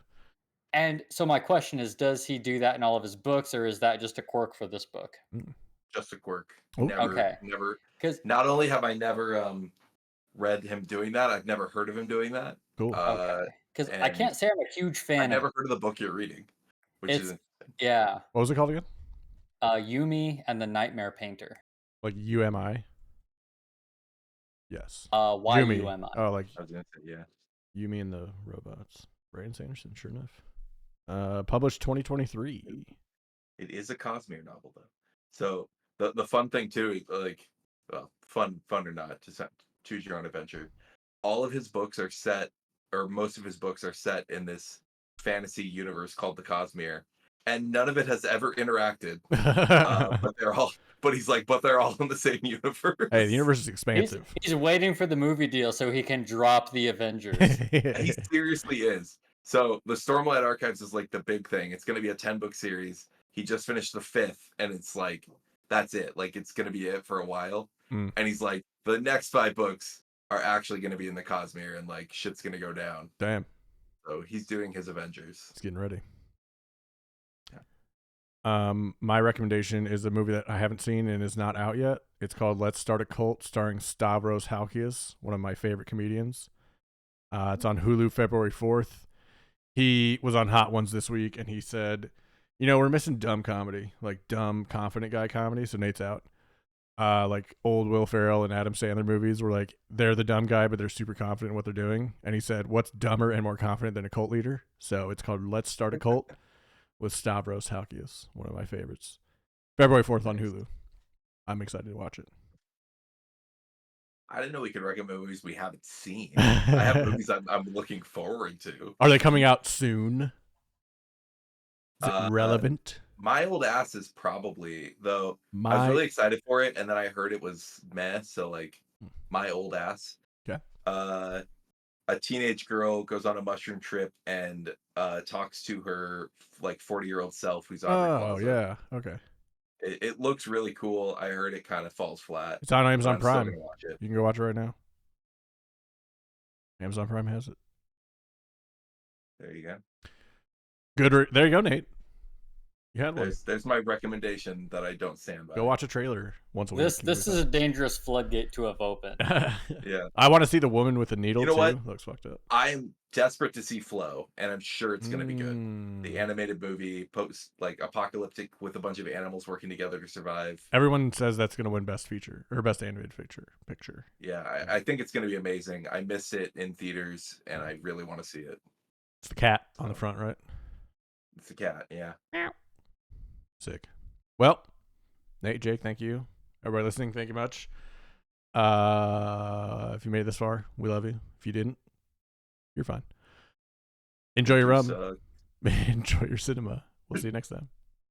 And so my question is, does he do that in all of his books, or is that just a quirk for this book? Just a quirk. Ooh. Never. Because Not only have I never read him doing that, I've never heard of him doing that. Cool. Because I can't say I'm a huge fan. I never heard of the book you're reading, which is yeah. What was it called again? Yumi and the Nightmare Painter. Like UMI. Yes. YUMI. Oh, like I was gonna say, yeah. Yumi and the Robots. Brandon Sanderson, sure enough. Published 2023. It is a Cosmere novel though. So the fun thing too, like, well, fun or not, just choose your own adventure. All of his books are set, or most of his books are set in this fantasy universe called the Cosmere, and none of it has ever interacted. But he's like, but they're all in the same universe. Hey, the universe is expansive. He's waiting for the movie deal so he can drop the Avengers. He seriously is. So the Stormlight Archives is like the big thing. It's going to be a 10-book series. He just finished the 5th, and it's like, that's it. Like, it's going to be it for a while. And he's like, the next 5 books are actually going to be in the Cosmere, and like shit's going to go down. Damn. So he's doing his Avengers. He's getting ready. Yeah. My recommendation is a movie that I haven't seen and is not out yet. It's called Let's Start a Cult, starring Stavros Halkias, one of my favorite comedians. It's on Hulu February 4th. He was on Hot Ones this week, and he said, you know, we're missing dumb comedy, like dumb, confident guy comedy, so Nate's out. Like old Will Ferrell and Adam Sandler movies were like, they're the dumb guy, but they're super confident in what they're doing. And he said, what's dumber and more confident than a cult leader? So it's called Let's Start a Cult with Stavros Halkias, one of my favorites. February 4th on Hulu. I'm excited to watch it. I didn't know we could recommend movies we haven't seen. I have movies I'm looking forward to. Are they coming out soon? Is it relevant? My Old Ass is probably, though. I was really excited for it, and then I heard it was meh. So like, My Old Ass. Okay. A teenage girl goes on a mushroom trip and talks to her like 40-year-old self who's on her closet. Yeah. Okay. It looks really cool. I heard it kind of falls flat. It's on Amazon Prime. Watch it. You can go watch it right now. Amazon Prime has it. There you go. Good. There you go, Nate. You had one. There's my recommendation that I don't stand by. Go watch a trailer once a week. This is a dangerous floodgate to have opened. Yeah. I want to see the woman with the needle, you know too. What? Looks fucked up. I'm desperate to see Flow, and I'm sure it's going to be good. The animated movie, apocalyptic with a bunch of animals working together to survive. Everyone says that's going to win Best Feature or Best Animated Picture. Yeah, I think it's going to be amazing. I miss it in theaters, and I really want to see it. It's the cat on the front, right? It's the cat, yeah. Sick. Well, Nate, Jake, thank you. Everybody listening, thank you much. If you made it this far, we love you. If you didn't, you're fine. Enjoy your rum. Enjoy your cinema. We'll see you next time.